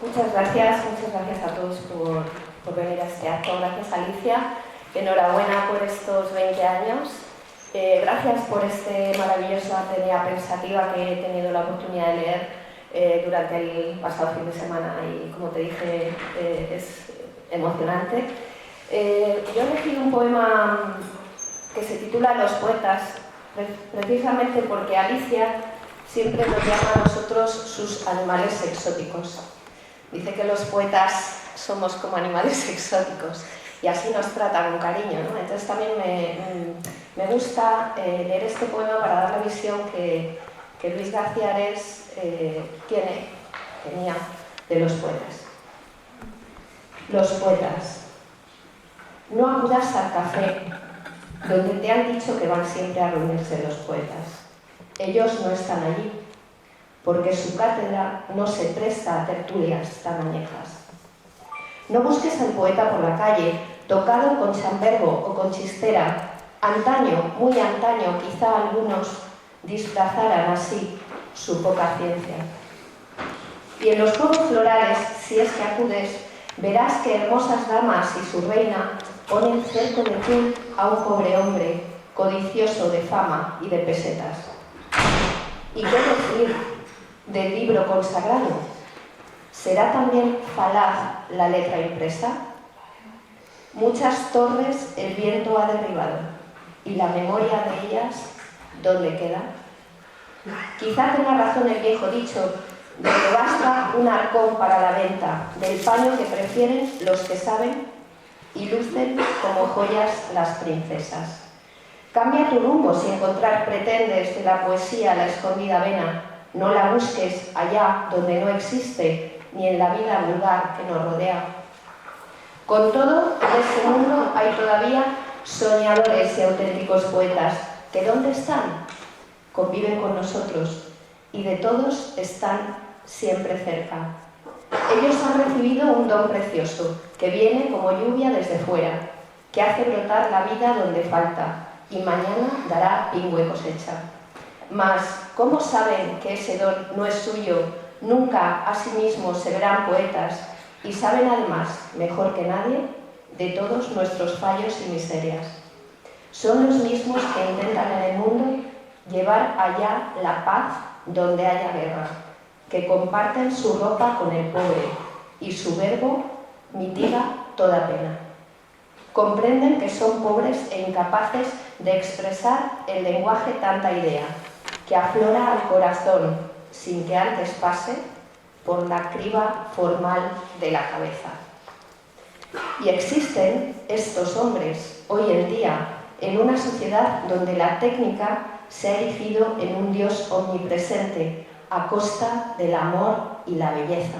Muchas gracias a todos por venir a este acto. Gracias, Alicia. Enhorabuena por estos 20 años. Gracias por este maravilloso Atenea Pensativa que he tenido la oportunidad de leer durante el pasado fin de semana y, como te dije, es emocionante. Yo he elegido un poema que se titula Los poetas, precisamente porque Alicia siempre nos llama a nosotros sus animales exóticos. Dice que los poetas somos como animales exóticos y así nos trata con cariño, ¿no? Entonces también me gusta leer este poema para dar la visión que Luis García Ares tenía de los poetas. Los poetas. No acudas al café donde te han dicho que van siempre a reunirse los poetas. Ellos no están allí, porque su cátedra no se presta a tertulias tan añejas. No busques al poeta por la calle, tocado con chambergo o con chistera. Antaño, muy antaño, quizá algunos disfrazaran así su poca ciencia. Y en los juegos florales, si es que acudes, verás que hermosas damas y su reina ponen cerco de tul a un pobre hombre, codicioso de fama y de pesetas. ¿Y qué decir del libro consagrado? ¿Será también falaz la letra impresa? Muchas torres el viento ha derribado, y la memoria de ellas, ¿dónde queda? Quizá tenga razón el viejo dicho de que basta un arcón para la venta, del paño que prefieren los que saben y lucen como joyas las princesas. Cambia tu rumbo si encontrar pretendes de la poesía la escondida vena. No la busques allá donde no existe, ni en la vida vulgar que nos rodea. Con todo, en este mundo hay todavía soñadores y auténticos poetas, que ¿dónde están? Conviven con nosotros y de todos están siempre cerca. Ellos han recibido un don precioso, que viene como lluvia desde fuera, que hace brotar la vida donde falta, y mañana dará pingüe cosecha. Mas, ¿cómo saben que ese don no es suyo? Nunca a sí mismos se verán poetas, y saben además, mejor que nadie, de todos nuestros fallos y miserias. Son los mismos que intentan en el mundo llevar allá la paz donde haya guerra, que comparten su ropa con el pobre, y su verbo mitiga toda pena. Comprenden que son pobres e incapaces de expresar en lenguaje tanta idea, que aflora al corazón sin que antes pase por la criba formal de la cabeza. Y existen estos hombres hoy en día en una sociedad donde la técnica se ha erigido en un Dios omnipresente a costa del amor y la belleza.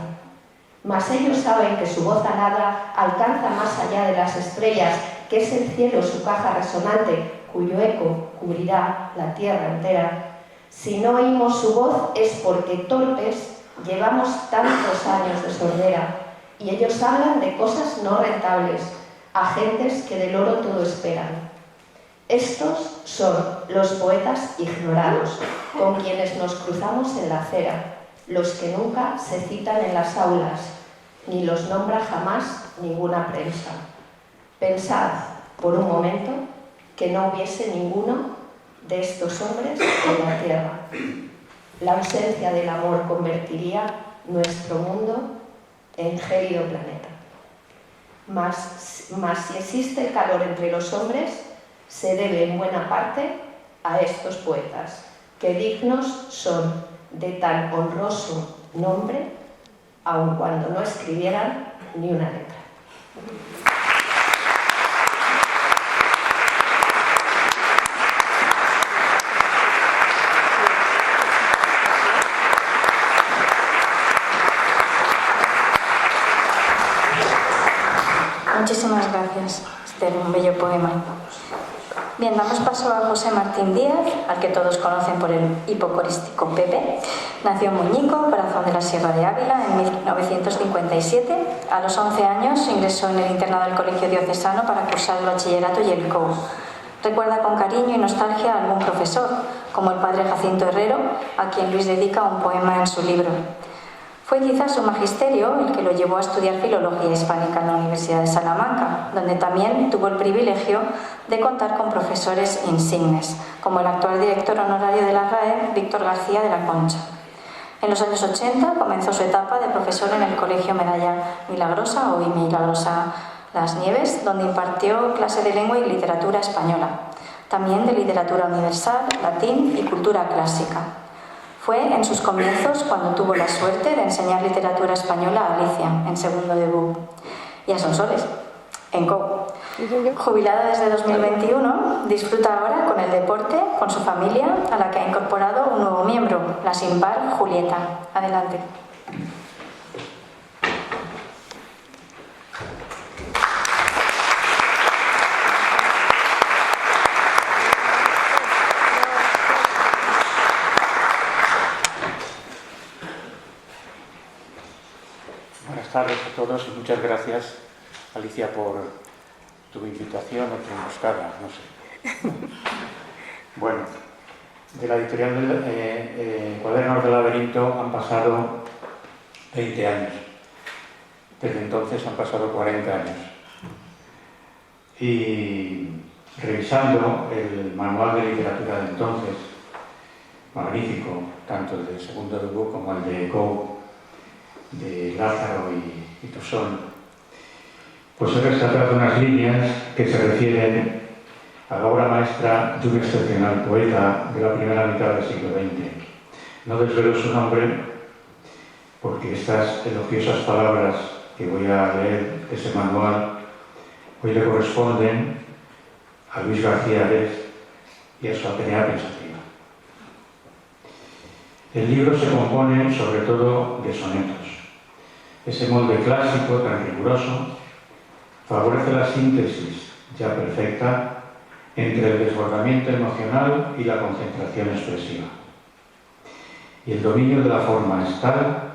Mas ellos saben que su voz alada alcanza más allá de las estrellas, que es el cielo su caja resonante, cuyo eco cubrirá la tierra entera. Si no oímos su voz es porque torpes llevamos tantos años de sordera, y ellos hablan de cosas no rentables, a gentes que del oro todo esperan. Estos son los poetas ignorados, con quienes nos cruzamos en la acera, los que nunca se citan en las aulas, ni los nombra jamás ninguna prensa. Pensad, por un momento, que no hubiese ninguno de estos hombres en la tierra. La ausencia del amor convertiría nuestro mundo en gélido planeta. Mas si existe el calor entre los hombres, se debe en buena parte a estos poetas, que dignos son de tan honroso nombre, aun cuando no escribieran ni una letra. Muchísimas gracias, Esther, un bello poema. Bien, damos paso a José Martín Díaz, al que todos conocen por el hipocorístico Pepe. Nació en Muñico, corazón de la Sierra de Ávila, en 1957. A los 11 años ingresó en el internado del Colegio Diocesano para cursar el bachillerato y el COU. Recuerda con cariño y nostalgia a algún profesor, como el padre Jacinto Herrero, a quien Luis dedica un poema en su libro. Fue quizás su magisterio el que lo llevó a estudiar Filología Hispánica en la Universidad de Salamanca, donde también tuvo el privilegio de contar con profesores insignes, como el actual director honorario de la RAE, Víctor García de la Concha. En los años 80 comenzó su etapa de profesor en el Colegio Medalla Milagrosa, hoy Milagrosa Las Nieves, donde impartió clase de lengua y literatura española, también de literatura universal, latín y cultura clásica. Fue en sus comienzos cuando tuvo la suerte de enseñar literatura española a Alicia, en segundo de BUP, y a Sonsoles, en COU. Jubilada desde 2021, disfruta ahora con el deporte, con su familia, a la que ha incorporado un nuevo miembro, la sin par Julieta. Adelante. Buenas tardes a todos y muchas gracias, Alicia, por tu invitación o tu emboscada, no sé. Bueno, de la editorial Cuadernos del Laberinto han pasado 20 años. Desde entonces han pasado 40 años. Y revisando el manual de literatura de entonces, magnífico, tanto el de segundo de BUP como el de COU, de Lázaro y Tosón, pues he rescatado unas líneas que se refieren a la obra maestra de un excepcional poeta de la primera mitad del siglo XX. No desvelo su nombre porque estas elogiosas palabras que voy a leer de ese manual hoy le corresponden a Luis García Ares y a su Atenea Pensativa. El libro se compone sobre todo de sonetos. Ese molde clásico tan riguroso favorece la síntesis ya perfecta entre el desbordamiento emocional y la concentración expresiva. Y el dominio de la forma es tal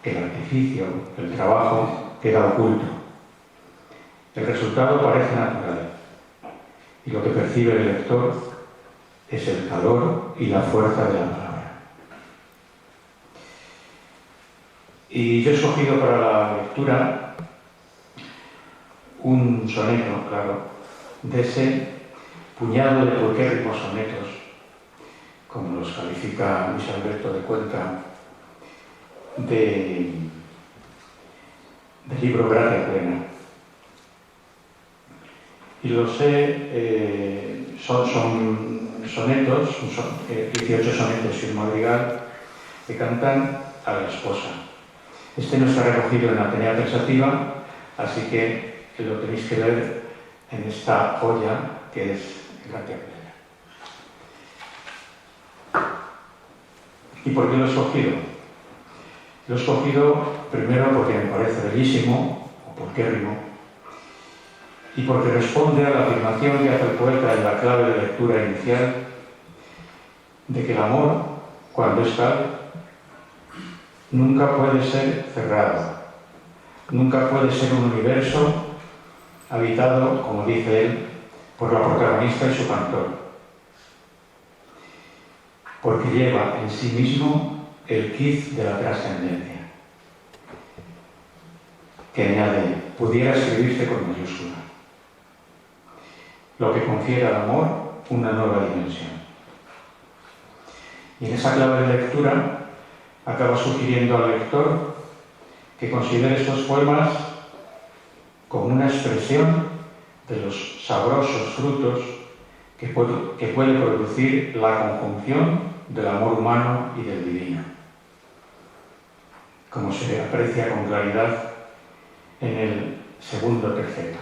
que el artificio, el trabajo, queda oculto. El resultado parece natural y lo que percibe el lector es el calor y la fuerza de la palabra. Y yo he escogido para la lectura un soneto, claro, de ese puñado de porquérrimos sonetos, como los califica Luis Alberto de Cuenca, del libro Gracia Plena. Y los son sonetos, 18 sonetos y un madrigal, que cantan a la esposa. Este no está recogido en la Atenea Pensativa, así que lo tenéis que leer en esta joya que es Gracia Plena. ¿Y por qué lo he escogido? Lo he escogido primero porque me parece bellísimo, o porquérrimo, y porque responde a la afirmación que hace el poeta en la clave de lectura inicial de que el amor, cuando es tal, nunca puede ser cerrado, nunca puede ser un universo habitado, como dice él, por la protagonista y su cantor, porque lleva en sí mismo el quiz de la trascendencia, que añade, pudiera escribirse con mayúscula, lo que confiere al amor una nueva dimensión. Y en esa clave de lectura acaba sugiriendo al lector que considere estos poemas como una expresión de los sabrosos frutos que puede producir la conjunción del amor humano y del divino, como se aprecia con claridad en el segundo terceto,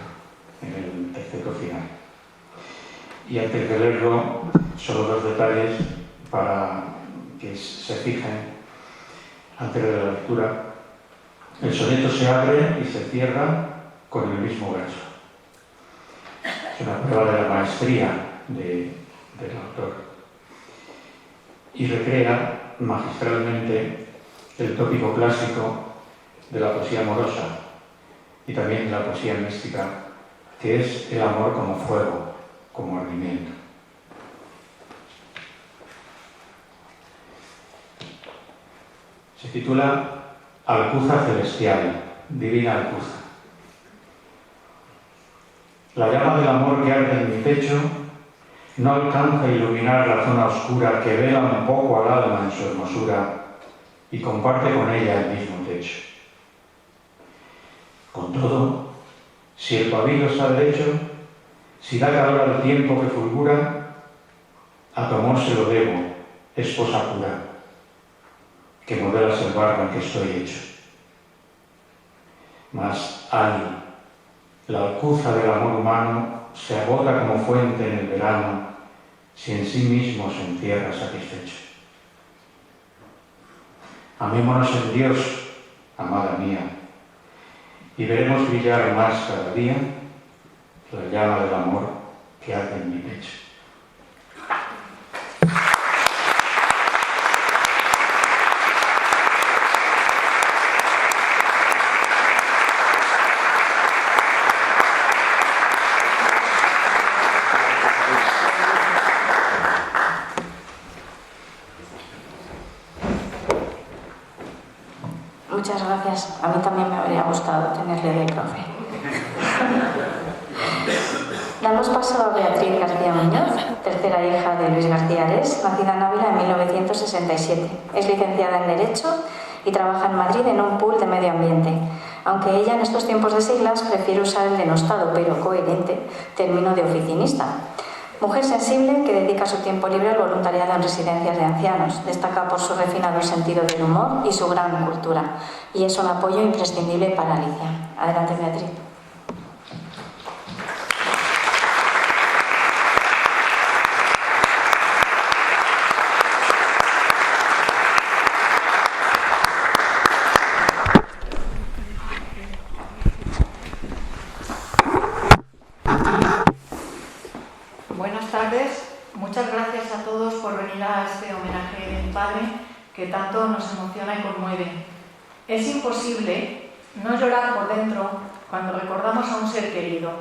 en el terceto final. Y antes de leerlo, solo dos detalles para que se fijen antes de la lectura. El soneto se abre y se cierra con el mismo verso. Es una prueba de la maestría del autor. Y recrea magistralmente el tópico clásico de la poesía amorosa y también de la poesía mística, que es el amor como fuego, como ardimiento. Se titula Alcuza celestial, divina Alcuza. La llama del amor que arde en mi pecho no alcanza a iluminar la zona oscura que vela un poco al alma en su hermosura y comparte con ella el mismo techo. Con todo, si el pabilo está derecho, si da calor al tiempo que fulgura, a tu amor se lo debo, esposa pura, que modelas el barro en que estoy hecho. Mas, ay, la alcuza del amor humano se agota como fuente en el verano si en sí mismo se entierra satisfecho. Amémonos en Dios, amada mía, y veremos brillar más cada día la llama del amor que arde en mi pecho. Muchas gracias. A mí también me habría gustado tenerle de profe. Damos paso a Beatriz García Muñoz, tercera hija de Luis García Ares, nacida en Ávila en 1967. Es licenciada en Derecho y trabaja en Madrid en un pool de medio ambiente, aunque ella en estos tiempos de siglas prefiere usar el denostado, pero coherente, término de oficinista. Mujer sensible que dedica su tiempo libre al voluntariado en residencias de ancianos. Destaca por su refinado sentido del humor y su gran cultura. Y es un apoyo imprescindible para Alicia. Adelante, Beatriz. Buenas tardes, muchas gracias a todos por venir a este homenaje de mi padre que tanto nos emociona y conmueve. Es imposible no llorar por dentro cuando recordamos a un ser querido.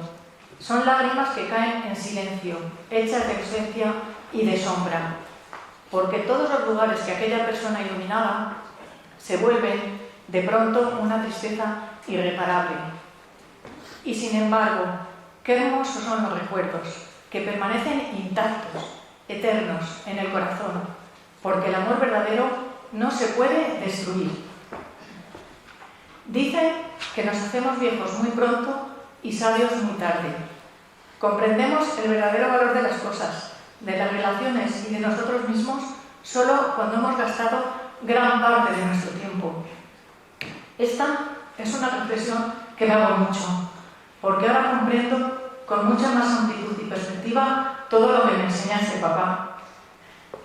Son lágrimas que caen en silencio, hechas de ausencia y de sombra, porque todos los lugares que aquella persona iluminaba se vuelven de pronto una tristeza irreparable. Y sin embargo, qué hermosos son los recuerdos, que permanecen intactos, eternos en el corazón, porque el amor verdadero no se puede destruir. Dicen que nos hacemos viejos muy pronto y sabios muy tarde. Comprendemos el verdadero valor de las cosas, de las relaciones y de nosotros mismos solo cuando hemos gastado gran parte de nuestro tiempo. Esta es una reflexión que me hago mucho, porque ahora comprendo con mucha más amplitud y perspectiva todo lo que me enseñaste, papá.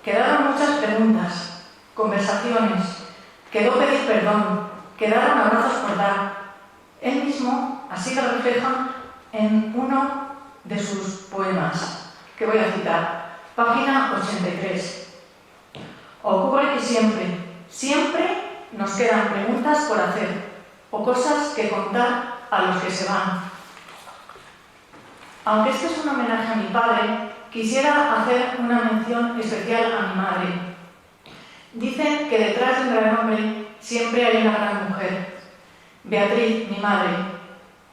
Quedaron muchas preguntas, conversaciones, quedó pedir perdón, quedaron abrazos por dar. Él mismo así lo refleja en uno de sus poemas, que voy a citar, página 83. Ocurre que siempre nos quedan preguntas por hacer o cosas que contar a los que se van. Aunque este es un homenaje a mi padre, quisiera hacer una mención especial a mi madre. Dicen que detrás de un gran hombre siempre hay una gran mujer. Beatriz, mi madre,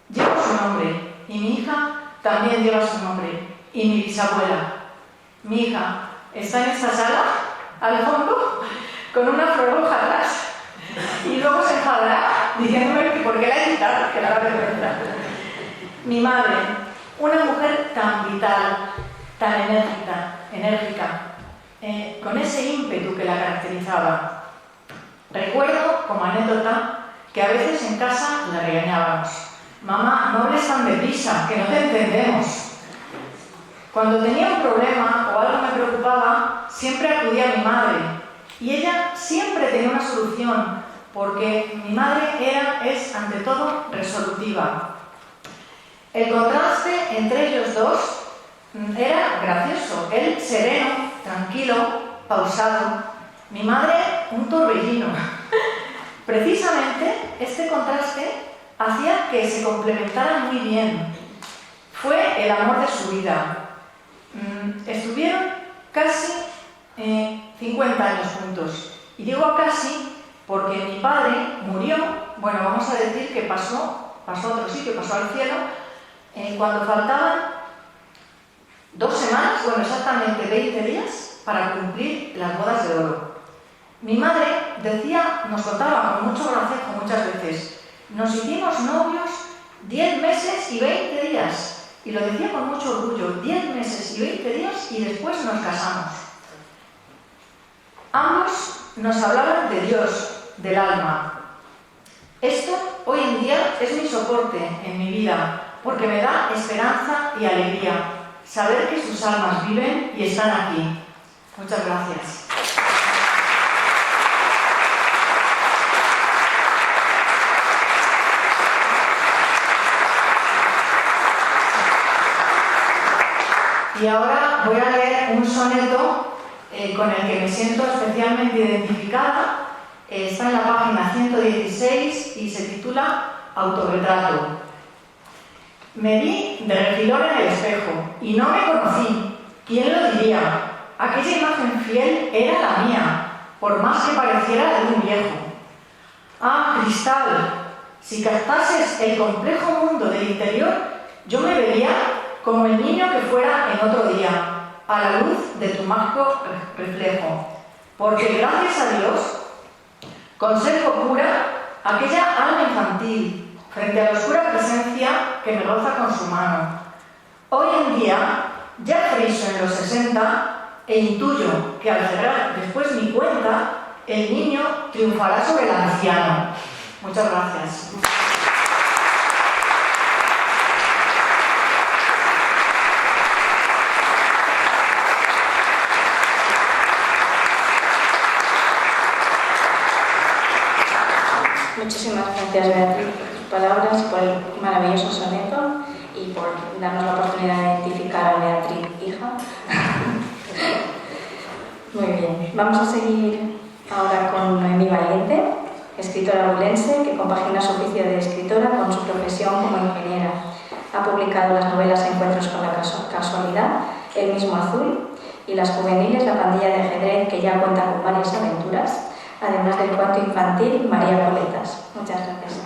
lleva su nombre y mi hija también lleva su nombre y mi bisabuela. Mi hija está en esta sala, al fondo, con una flor roja atrás y luego se enfadará diciéndome que por qué la he quitado, que la va a vergüenza. Mi madre, una mujer tan vital, tan enérgica, con ese ímpetu que la caracterizaba. Recuerdo, como anécdota, que a veces en casa la regañábamos. Mamá, no hables tan deprisa, que no te entendemos. Cuando tenía un problema o algo me preocupaba, siempre acudía a mi madre. Y ella siempre tenía una solución, porque mi madre es ante todo resolutiva. El contraste entre ellos dos era gracioso. Él sereno, tranquilo, pausado. Mi madre un torbellino. Precisamente este contraste hacía que se complementaran muy bien. Fue el amor de su vida. Estuvieron casi 50 años juntos. Y digo casi porque mi padre murió, bueno, vamos a decir que pasó a otro sitio, pasó al cielo, cuando faltaban 2 semanas, bueno, exactamente 20 días, para cumplir las bodas de oro. Mi madre decía, nos contaba con mucho gracejo muchas veces, nos hicimos novios 10 meses y 20 días, y lo decía con mucho orgullo, 10 meses y 20 días y después nos casamos. Ambos nos hablaban de Dios, del alma. Esto hoy en día es mi soporte en mi vida, porque me da esperanza y alegría saber que sus almas viven y están aquí. Muchas gracias. Y ahora voy a leer un soneto con el que me siento especialmente identificada. Está en la página 116 y se titula Autorretrato. Me vi de refilón en el espejo y no me conocí. ¿Quién lo diría? Aquella imagen fiel era la mía, por más que pareciera de un viejo. Ah, cristal, si captases el complejo mundo del interior, yo me vería como el niño que fuera en otro día, a la luz de tu mágico reflejo. Porque gracias a Dios conservo pura aquella alma infantil frente a la oscura presencia que me roza con su mano. Hoy en día, ya friso en los 60, e intuyo que al cerrar después mi cuenta, el niño triunfará sobre el anciano. Muchas gracias. Muchísimas gracias, Beatriz, por tus palabras, por el maravilloso soneto y por darnos la oportunidad de identificar a Beatriz, hija. Muy bien, vamos a seguir ahora con Noemí Valiente, escritora abulense que compagina su oficio de escritora con su profesión como ingeniera. Ha publicado las novelas Encuentros con la casualidad, El mismo azul y las juveniles La pandilla de ajedrez, que ya cuenta con varias aventuras, además del cuento infantil María Coletas. Muchas gracias.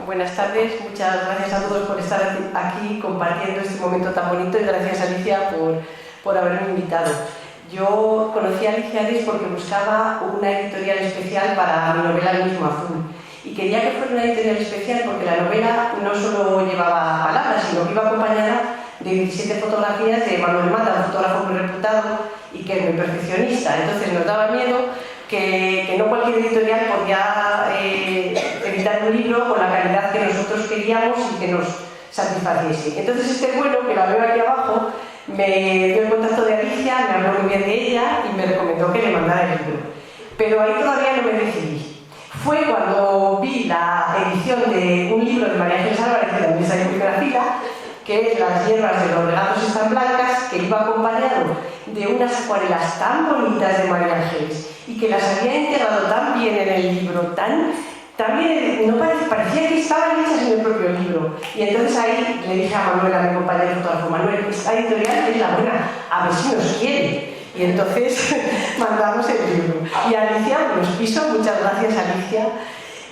Buenas tardes, muchas gracias a todos por estar aquí compartiendo este momento tan bonito y gracias Alicia por haberme invitado. Yo conocí a Alicia Ares porque buscaba una editorial especial para mi novela El mismo azul y quería que fuera una editorial especial porque la novela no solo llevaba palabras, sino que iba acompañada de 17 fotografías de Manuel Mata, un fotógrafo muy reputado y que es muy perfeccionista. Entonces nos daba miedo que no cualquier editorial podía editar un libro con la calidad que nosotros queríamos y que nos satisfaciese. Entonces este vuelo, que la veo aquí abajo, me dio el contacto de Alicia, me habló muy bien de ella y me recomendó que le mandara el libro. Pero ahí todavía no me decidí. Fue cuando vi la edición de un libro de María Ángeles Álvarez de la Mesa de Grafila, que es Las hierbas de los regatos están blancas, que iba acompañado de unas acuarelas tan bonitas de María Ángeles y que las había integrado tan bien en el libro, también no parecía que estaban hechas en el propio libro. Y entonces ahí le dije a Manuel, a mi compañero fotógrafo, Manuel, esta editorial es la buena, a ver si nos quiere. Y entonces mandamos el libro. Y Alicia nos quiso, muchas gracias Alicia,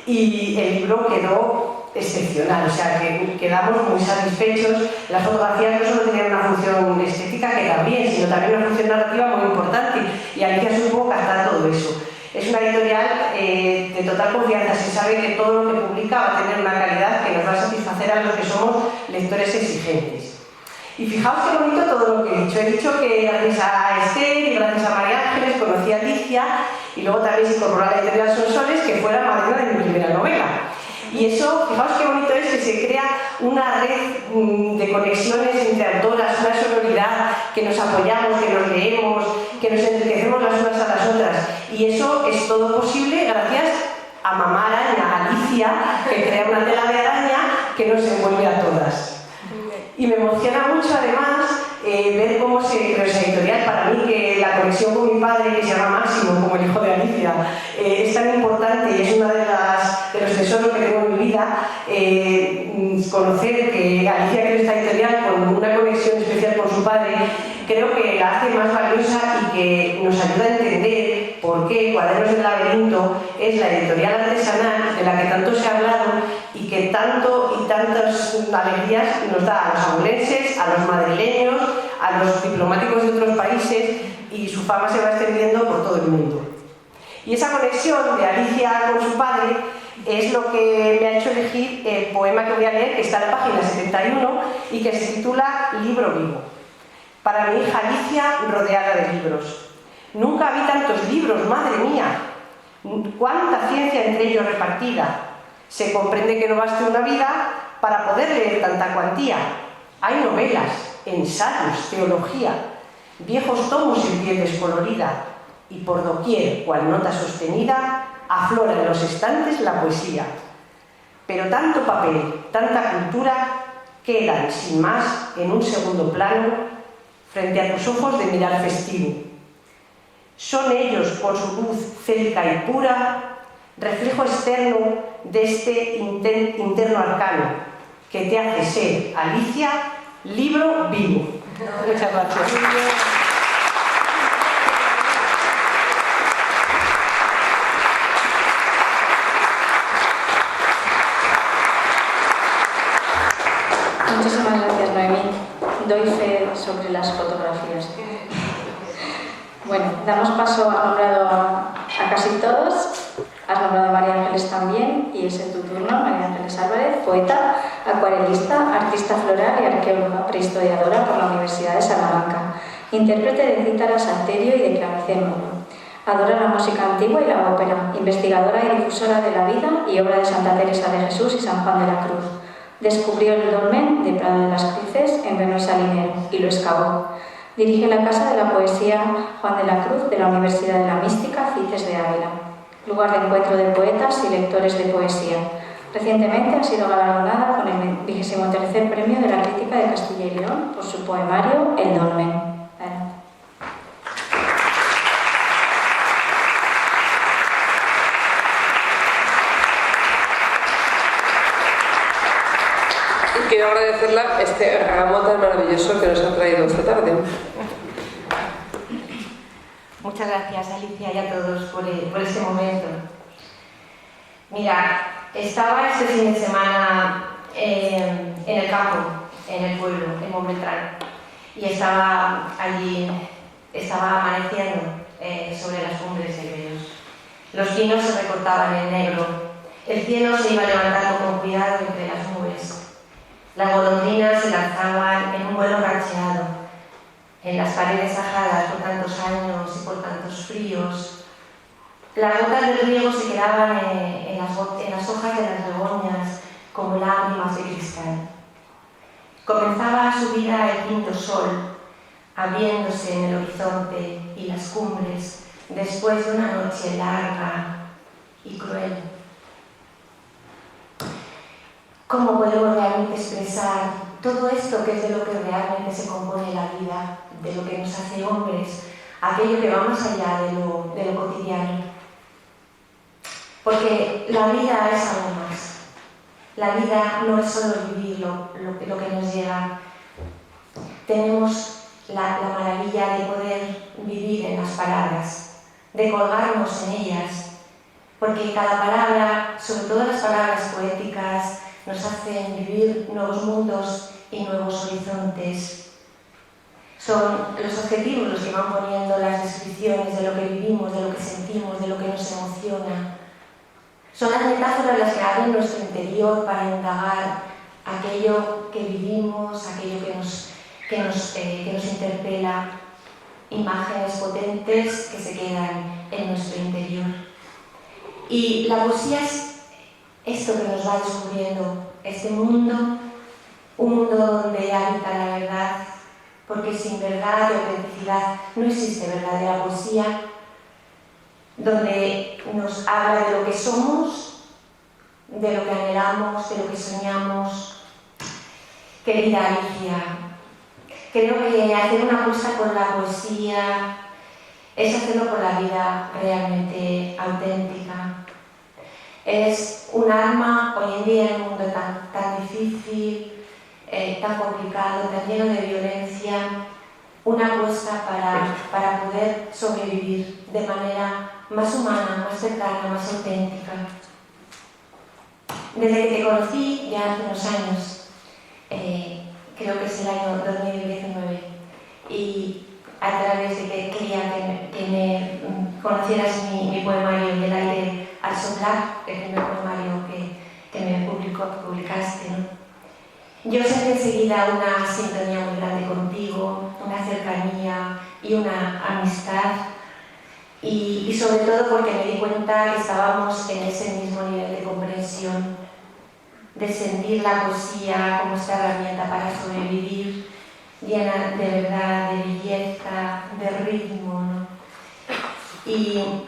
y el libro quedó excepcional, o sea que quedamos muy satisfechos. Las fotografías no solo tenían una función estética, que también, sino también una función narrativa muy importante, y Alicia supo captar todo eso. Es una editorial de total confianza, se sabe que todo lo que publica va a tener una calidad que nos va a satisfacer a los que somos lectores exigentes. Y fijaos qué bonito todo lo que he dicho. He dicho que gracias a Esther y gracias a María Ángeles conocí a Alicia y luego también se incorporó a la editorial Sonsoles, que fue la madrina de mi primera novela. Y eso, fijaos qué bonito es que se crea una red de conexiones entre autoras, una sororidad, que nos apoyamos, que nos leemos, que nos enriquecemos las unas a las otras. Y eso es todo posible gracias a Mamá Araña, a Alicia, que crea una tela de araña que nos envuelve a todas. Y me emociona mucho además ver cómo esa editorial, para mí, que la conexión con mi padre, que se llama Máximo, como el hijo de Alicia, es tan importante y es uno de los tesoros que tengo en mi vida. Conocer que Alicia creó esta editorial con una conexión especial con su padre, creo que la hace más valiosa y que nos ayuda a entender por qué Cuadernos del Laberinto es la editorial artesanal de la que tanto se ha hablado y que tanto y tantas alegrías nos da a los abulenses, a los madrileños, a los diplomáticos de otros países, y su fama se va extendiendo por todo el mundo. Y esa conexión de Alicia con su padre es lo que me ha hecho elegir el poema que voy a leer, que está en la página 71 y que se titula Libro vivo. Para mi hija Alicia, rodeada de libros. Nunca vi tantos libros, madre mía. Cuánta ciencia entre ellos repartida. Se comprende que no baste una vida para poder leer tanta cuantía. Hay novelas, ensayos, teología, viejos tomos en piel descolorida, y por doquier, cual nota sostenida, aflora en los estantes la poesía. Pero tanto papel, tanta cultura, quedan, sin más, en un segundo plano, frente a tus ojos de mirar festivo. Son ellos, con su luz célica y pura, reflejo externo de este interno arcano, que te hace ser, Alicia, libro vivo. Muchas gracias. Muchísimas gracias, Noemí. Doy fe sobre las fotografías. Bueno, damos paso, has nombrado a casi todos, has nombrado a María Ángeles también, y es en tu turno, María Ángeles Álvarez, poeta, acuarelista, artista floral y arqueóloga prehistoriadora por la Universidad de Salamanca, intérprete de cítara, salterio y de clavicémbalo. Adora la música antigua y la ópera, investigadora y difusora de la vida y obra de Santa Teresa de Jesús y San Juan de la Cruz. Descubrió el dolmen de Prado de las Cruces en Bernal Salinero y lo excavó. Dirige la Casa de la Poesía Juan de la Cruz de la Universidad de la Mística, CITES de Ávila, lugar de encuentro de poetas y lectores de poesía. Recientemente ha sido galardonada con el 23º Premio de la Crítica de Castilla y León por su poemario El Dolmen. Quiero agradecerla este ramo tan maravilloso que nos ha traído esta tarde. Muchas gracias, Alicia, y a todos por este momento. Mira, estaba este fin de semana en el campo, en el pueblo, en Montbeltrán, y estaba amaneciendo sobre las cumbres de Gredos. Los pinos se recortaban en negro, el cielo se iba levantando con cuidado entre las nubes. Las golondrinas se lanzaban en un vuelo rancheado, en las paredes ajadas por tantos años y por tantos fríos. Las gotas del riego se quedaban en las hojas de las begonias como lágrimas de cristal. Comenzaba su vida el quinto sol, abriéndose en el horizonte y las cumbres después de una noche larga y cruel. ¿Cómo podemos realmente expresar todo esto que es de lo que realmente se compone la vida, de lo que nos hace hombres, aquello que va más allá de lo cotidiano? Porque la vida es algo más. La vida no es solo vivir lo que nos llega. Tenemos la maravilla de poder vivir en las palabras, de colgarnos en ellas, porque cada palabra, sobre todo las palabras poéticas, nos hacen vivir nuevos mundos y nuevos horizontes. Son los objetivos los que van poniendo las descripciones de lo que vivimos, de lo que sentimos, de lo que nos emociona. Son las metáforas las que abren nuestro interior para indagar aquello que vivimos, aquello que nos interpela, imágenes potentes que se quedan en nuestro interior. Y la poesía es esto que nos va descubriendo, este mundo, un mundo donde habita la verdad, porque sin verdad y autenticidad no existe verdadera poesía, donde nos habla de lo que somos, de lo que anhelamos, de lo que soñamos, Querida Alicia, creo que hacer una apuesta por la poesía es hacerlo por la vida realmente auténtica. Es un arma hoy en día en un mundo tan difícil, tan complicado, tan lleno de violencia, una apuesta para poder sobrevivir de manera más humana, más cercana, más auténtica. Desde que te conocí, ya hace unos años, creo que es el año 2019, y a través de que quería que me conocieras mi poemario El aire al soplar, el primer poemario que me publicaste, ¿no? Yo sentí enseguida una sintonía muy grande contigo, una cercanía y una amistad, y sobre todo porque me di cuenta que estábamos en ese mismo nivel de comprensión, de sentir la poesía como esta herramienta para sobrevivir, llena de verdad, de belleza, de ritmo, ¿no? Y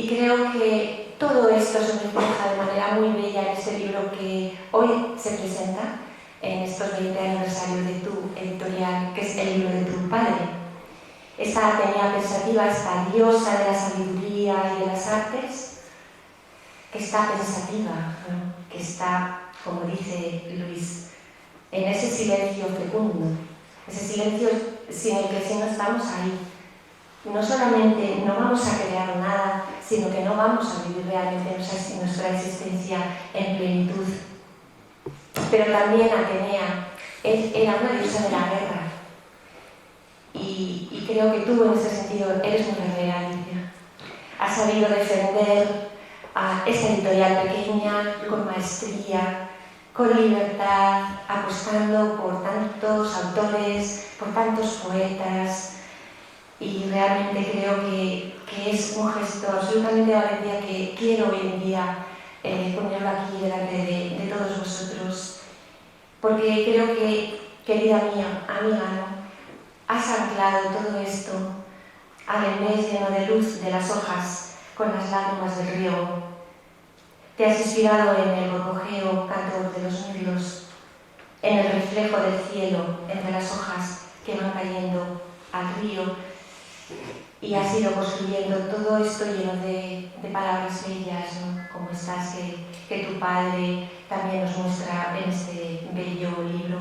creo que todo esto se refleja de manera muy bella en este libro que hoy se presenta en estos 20 aniversarios de tu editorial, que es el libro de tu padre. Esta Atenea pensativa, esta diosa de la sabiduría y de las artes, que está pensativa, ¿no? Que está, como dice Luis, en ese silencio fecundo, ese silencio sin el que si no estamos ahí, no solamente no vamos a crear nada, sino que no vamos a vivir realmente nuestra existencia en plenitud. Pero también Atenea era una diosa de la guerra, y creo que tú en ese sentido eres muy guerrera, Alicia. Has sabido defender a esta editorial pequeña con maestría, con libertad, apostando por tantos autores, por tantos poetas, y realmente creo que es un gesto absolutamente de valentía que quiero hoy en día ponerlo aquí delante de todos vosotros, porque creo que, querida mía, amiga, ¿no? Has anclado todo esto al mes lleno de luz de las hojas con las lágrimas del río. Te has inspirado en el gorgojeo canto de los mirlos, en el reflejo del cielo entre las hojas que van cayendo al río, y has ido construyendo todo esto lleno de palabras bellas, ¿no? Como estas que tu padre también nos muestra en este bello libro.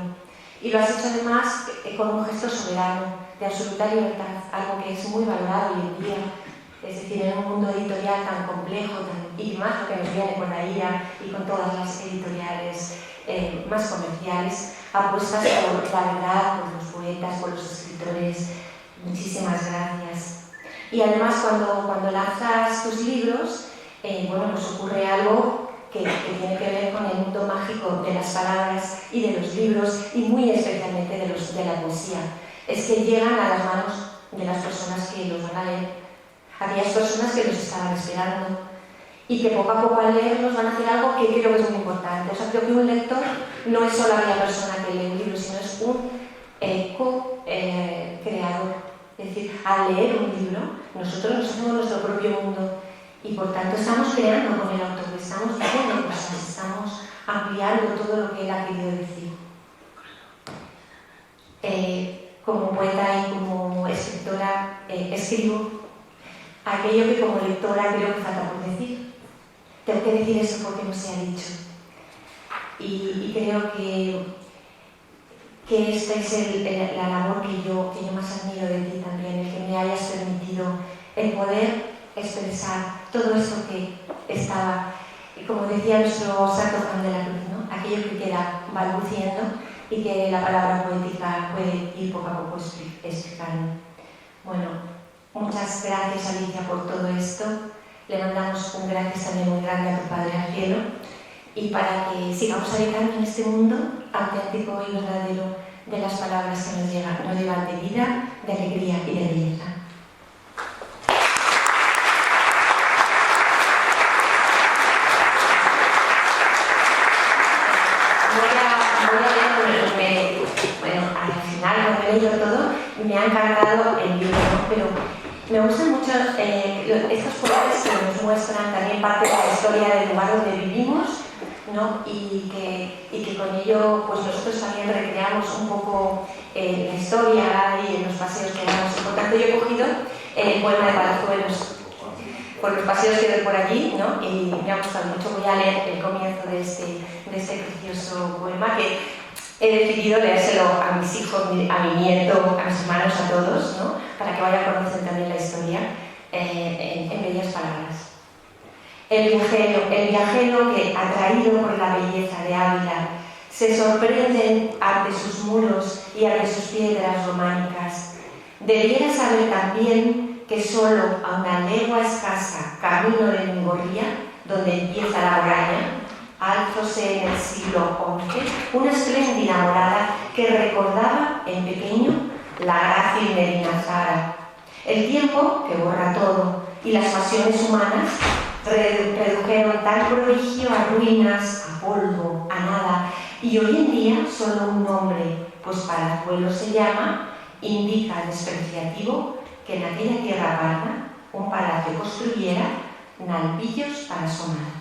Y lo has hecho además con un gesto soberano, de absoluta libertad, algo que es muy valorado hoy en día. Es decir, en un mundo editorial tan complejo, y más lo que nos viene con la IA y con todas las editoriales más comerciales, apuestas por la verdad, por los poetas, por los escritores. Muchísimas gracias. Y además cuando lanzas tus libros, bueno, pues ocurre algo que tiene que ver con el mundo mágico de las palabras y de los libros, y muy especialmente de la poesía. Es que llegan a las manos de las personas que los van a leer. Aquellas personas que los estaban esperando y que poco a poco al leerlos van a hacer algo que creo que es muy importante. O sea, creo que un lector no es solo aquella persona que lee un libro, sino es un co-creador. Es decir, al leer un libro, nosotros nos hacemos nuestro propio mundo, y por tanto estamos creando con el autor, estamos diciendo cosas, estamos ampliando todo lo que él ha querido decir. Como poeta y como escritora, escribo aquello que como lectora creo que falta por decir. Tengo que decir eso porque no se ha dicho. Y creo que esta es la labor que yo más admiro de ti también, el que me hayas permitido el poder expresar todo esto que estaba, como decía nuestro Santo Juan de la Cruz, ¿no? Aquello que queda balbuciendo y que la palabra poética puede ir poco a poco explicando. Bueno, muchas gracias, Alicia, por todo esto. Le mandamos un gracias también muy grande a tu Padre al cielo, y para que sigamos habitando en este mundo auténtico y verdadero de las palabras que nos llevan de vida, de alegría y de belleza. Al final, cuando he leído todo, me ha encantado el libro, ¿no? Pero me gustan mucho estos poetas que nos muestran también parte de la historia del lugar donde vivimos, ¿no? y que con ello pues nosotros también recreamos un poco la historia y en los paseos que damos. Por tanto, yo he cogido el poema de Palazuelos por los paseos que doy por allí, ¿no? Y me ha gustado mucho. Voy a leer el comienzo de este precioso poema que he decidido leérselo a mis hijos, a mi nieto, a mis hermanos, a todos, ¿no? Para que vayan conociendo también la historia en bellas palabras. El viajero que, atraído por la belleza de Ávila, se sorprende ante sus muros y ante sus piedras románicas, debiera saber también que solo a una legua escasa, camino de Mingorría, donde empieza la Braña, alzóse en el siglo XI una espléndida morada que recordaba en pequeño la grácil Medina Zahara. El tiempo que borra todo y las pasiones humanas redujeron tal prodigio a ruinas, a polvo, a nada, y hoy en día solo un nombre, pues Palazuelos se llama, indica despreciativo que en aquella tierra parda un palacio construyera nalpillos para sonar.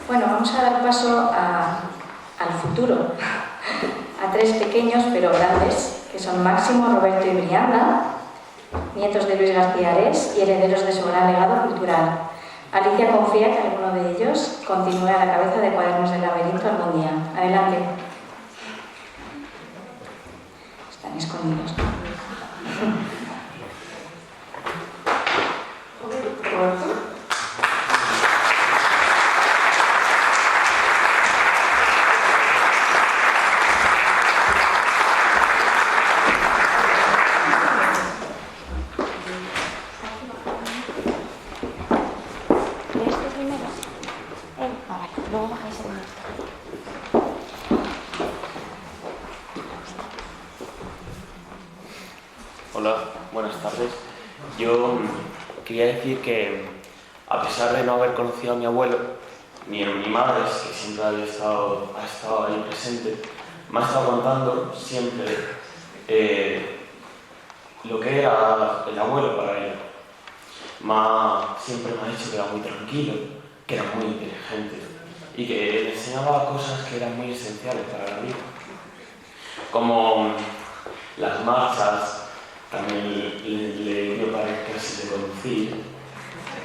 Bueno, vamos a dar paso al futuro, a tres pequeños pero grandes, que son Máximo, Roberto y Brianda, nietos de Luis García Ares y herederos de su gran legado cultural. Alicia confía que alguno de ellos continúe a la cabeza de Cuadernos del Laberinto algún día. Adelante. Están escondidos. Hola, buenas tardes. Yo quería decir que, a pesar de no haber conocido a mi abuelo, ni a mi madre, que siempre ha estado ahí presente, me ha estado contando siempre lo que era el abuelo para él. Siempre me ha dicho que era muy tranquilo, que era muy inteligente y que le enseñaba cosas que eran muy esenciales para la vida, como las marchas. También le dio para clases de conducir,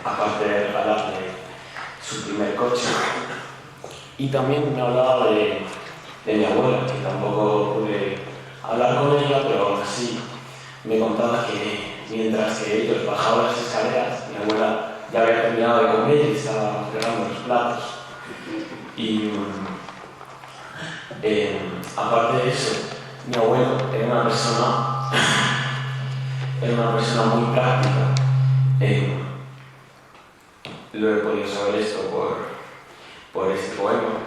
aparte de regalarle su primer coche. Y también me hablaba de mi abuela, que tampoco pude hablar con ella, pero aún así me contaba que mientras que ellos bajaban las escaleras, mi abuela ya había terminado de comer y estaba fregando los platos. Y aparte de eso, mi abuelo era una persona muy práctica. Lo he podido saber esto por este poema,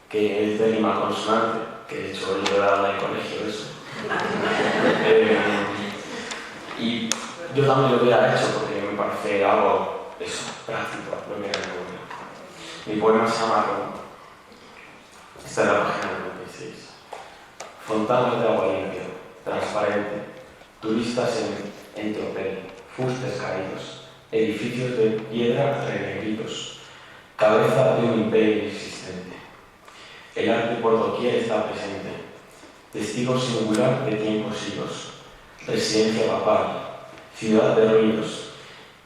que es de rima consonante, que de hecho yo he dado en el colegio eso. Y yo también lo hubiera hecho porque me parece algo práctico, lo que era mi abuelo. Mi poema se llama Roma. Esta es la página 96. Fontanas de agua limpia, transparente, turistas en tropel, fustes caídos, edificios de piedra renegridos, cabeza de un imperio inexistente. El arte por doquier está presente, testigo singular de tiempos siglos, residencia papal, ciudad de ruidos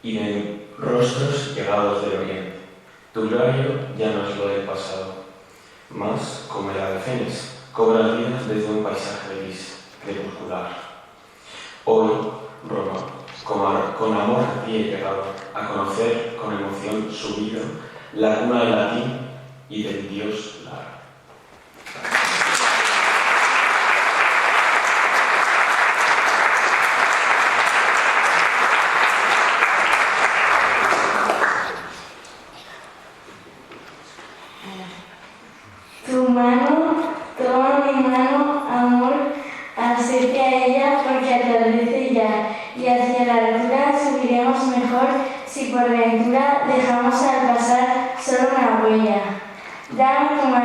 y de rostros llegados del oriente. Tu gloria ya no es lo del pasado, más, como el ave fénix, cobra vidas desde un paisaje gris, crepuscular. Hoy, Roma, con amor a ti he llegado a conocer con emoción subido la cuna del latín y del dios Lara. Tu mano, toma mi mano, amor, acerque a ella porque atardece ya, y hacia la altura subiremos mejor si por ventura dejamos al pasar solo una huella. Dame tu mano.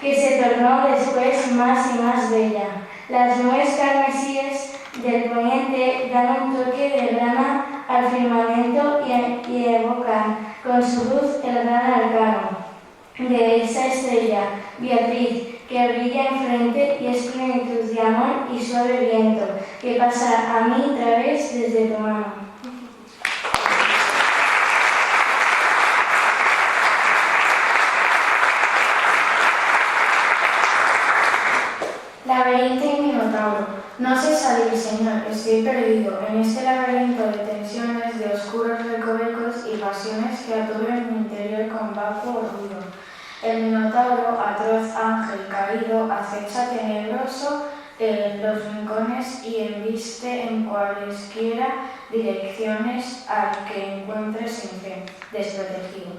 que se tornó después más y más bella. Las nubes carmesíes del poniente dan un toque de grana al firmamento y evocan con su luz el gran arcano de esa estrella, Beatriz, que brilla enfrente y es plenitud de amor y suave viento, que pasa a mí a través desde tu mano. Laberinto y Minotauro. No sé salir, Señor, estoy perdido en este laberinto de tensiones, de oscuros recovecos y pasiones que aturben mi interior con vacuo ruido. El Minotauro, atroz ángel caído, acecha tenebroso los rincones y embiste en cualesquiera direcciones al que encuentre sin fe, desprotegido.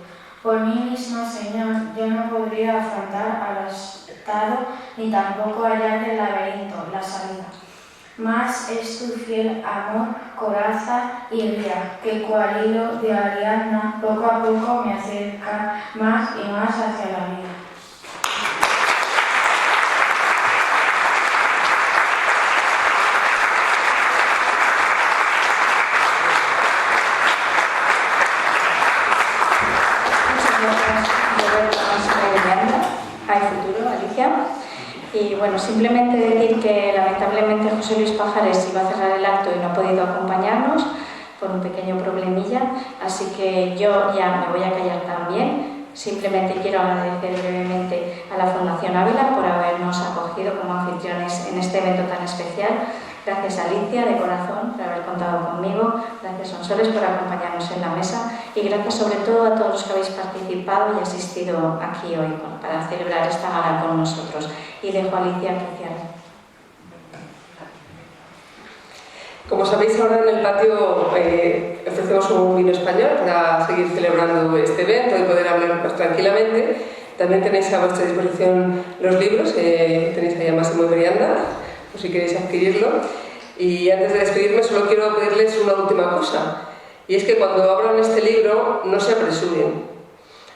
Por mí mismo, Señor, yo no podría afrontar al estado ni tampoco hallar del laberinto la salida. Más es tu fiel amor, coraza y guía, que cual hilo de Ariadna poco a poco me acerca más y más hacia la vida. Hay futuro, Alicia. Y bueno, simplemente decir que lamentablemente José Luis Pajares iba a cerrar el acto y no ha podido acompañarnos por un pequeño problemilla, así que yo ya me voy a callar también. Simplemente quiero agradecer brevemente a la Fundación Ávila por habernos acogido como anfitriones en este evento tan especial. Gracias Alicia, de corazón, por haber contado conmigo. Gracias Sonsoles por acompañarnos en la mesa. Y gracias sobre todo a todos los que habéis participado y asistido aquí hoy para celebrar esta gala con nosotros. Y dejo a Alicia que cierre. Como sabéis, ahora en el patio ofrecemos un vino español para seguir celebrando este evento y poder hablar más tranquilamente. También tenéis a vuestra disposición los libros, tenéis ahí a Máximo y Brianda, por si queréis adquirirlo. Y antes de despedirme solo quiero pedirles una última cosa, y es que cuando abran este libro no se apresuren.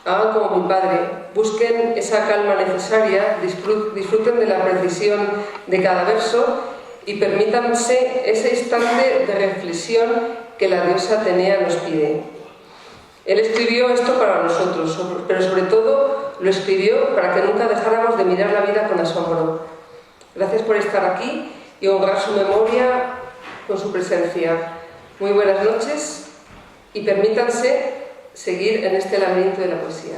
Hagan como mi padre, busquen esa calma necesaria, disfruten de la precisión de cada verso y permítanse ese instante de reflexión que la diosa Atenea nos pide. Él escribió esto para nosotros, pero sobre todo lo escribió para que nunca dejáramos de mirar la vida con asombro. Gracias por estar aquí y honrar su memoria con su presencia. Muy buenas noches y permítanse seguir en este laberinto de la poesía.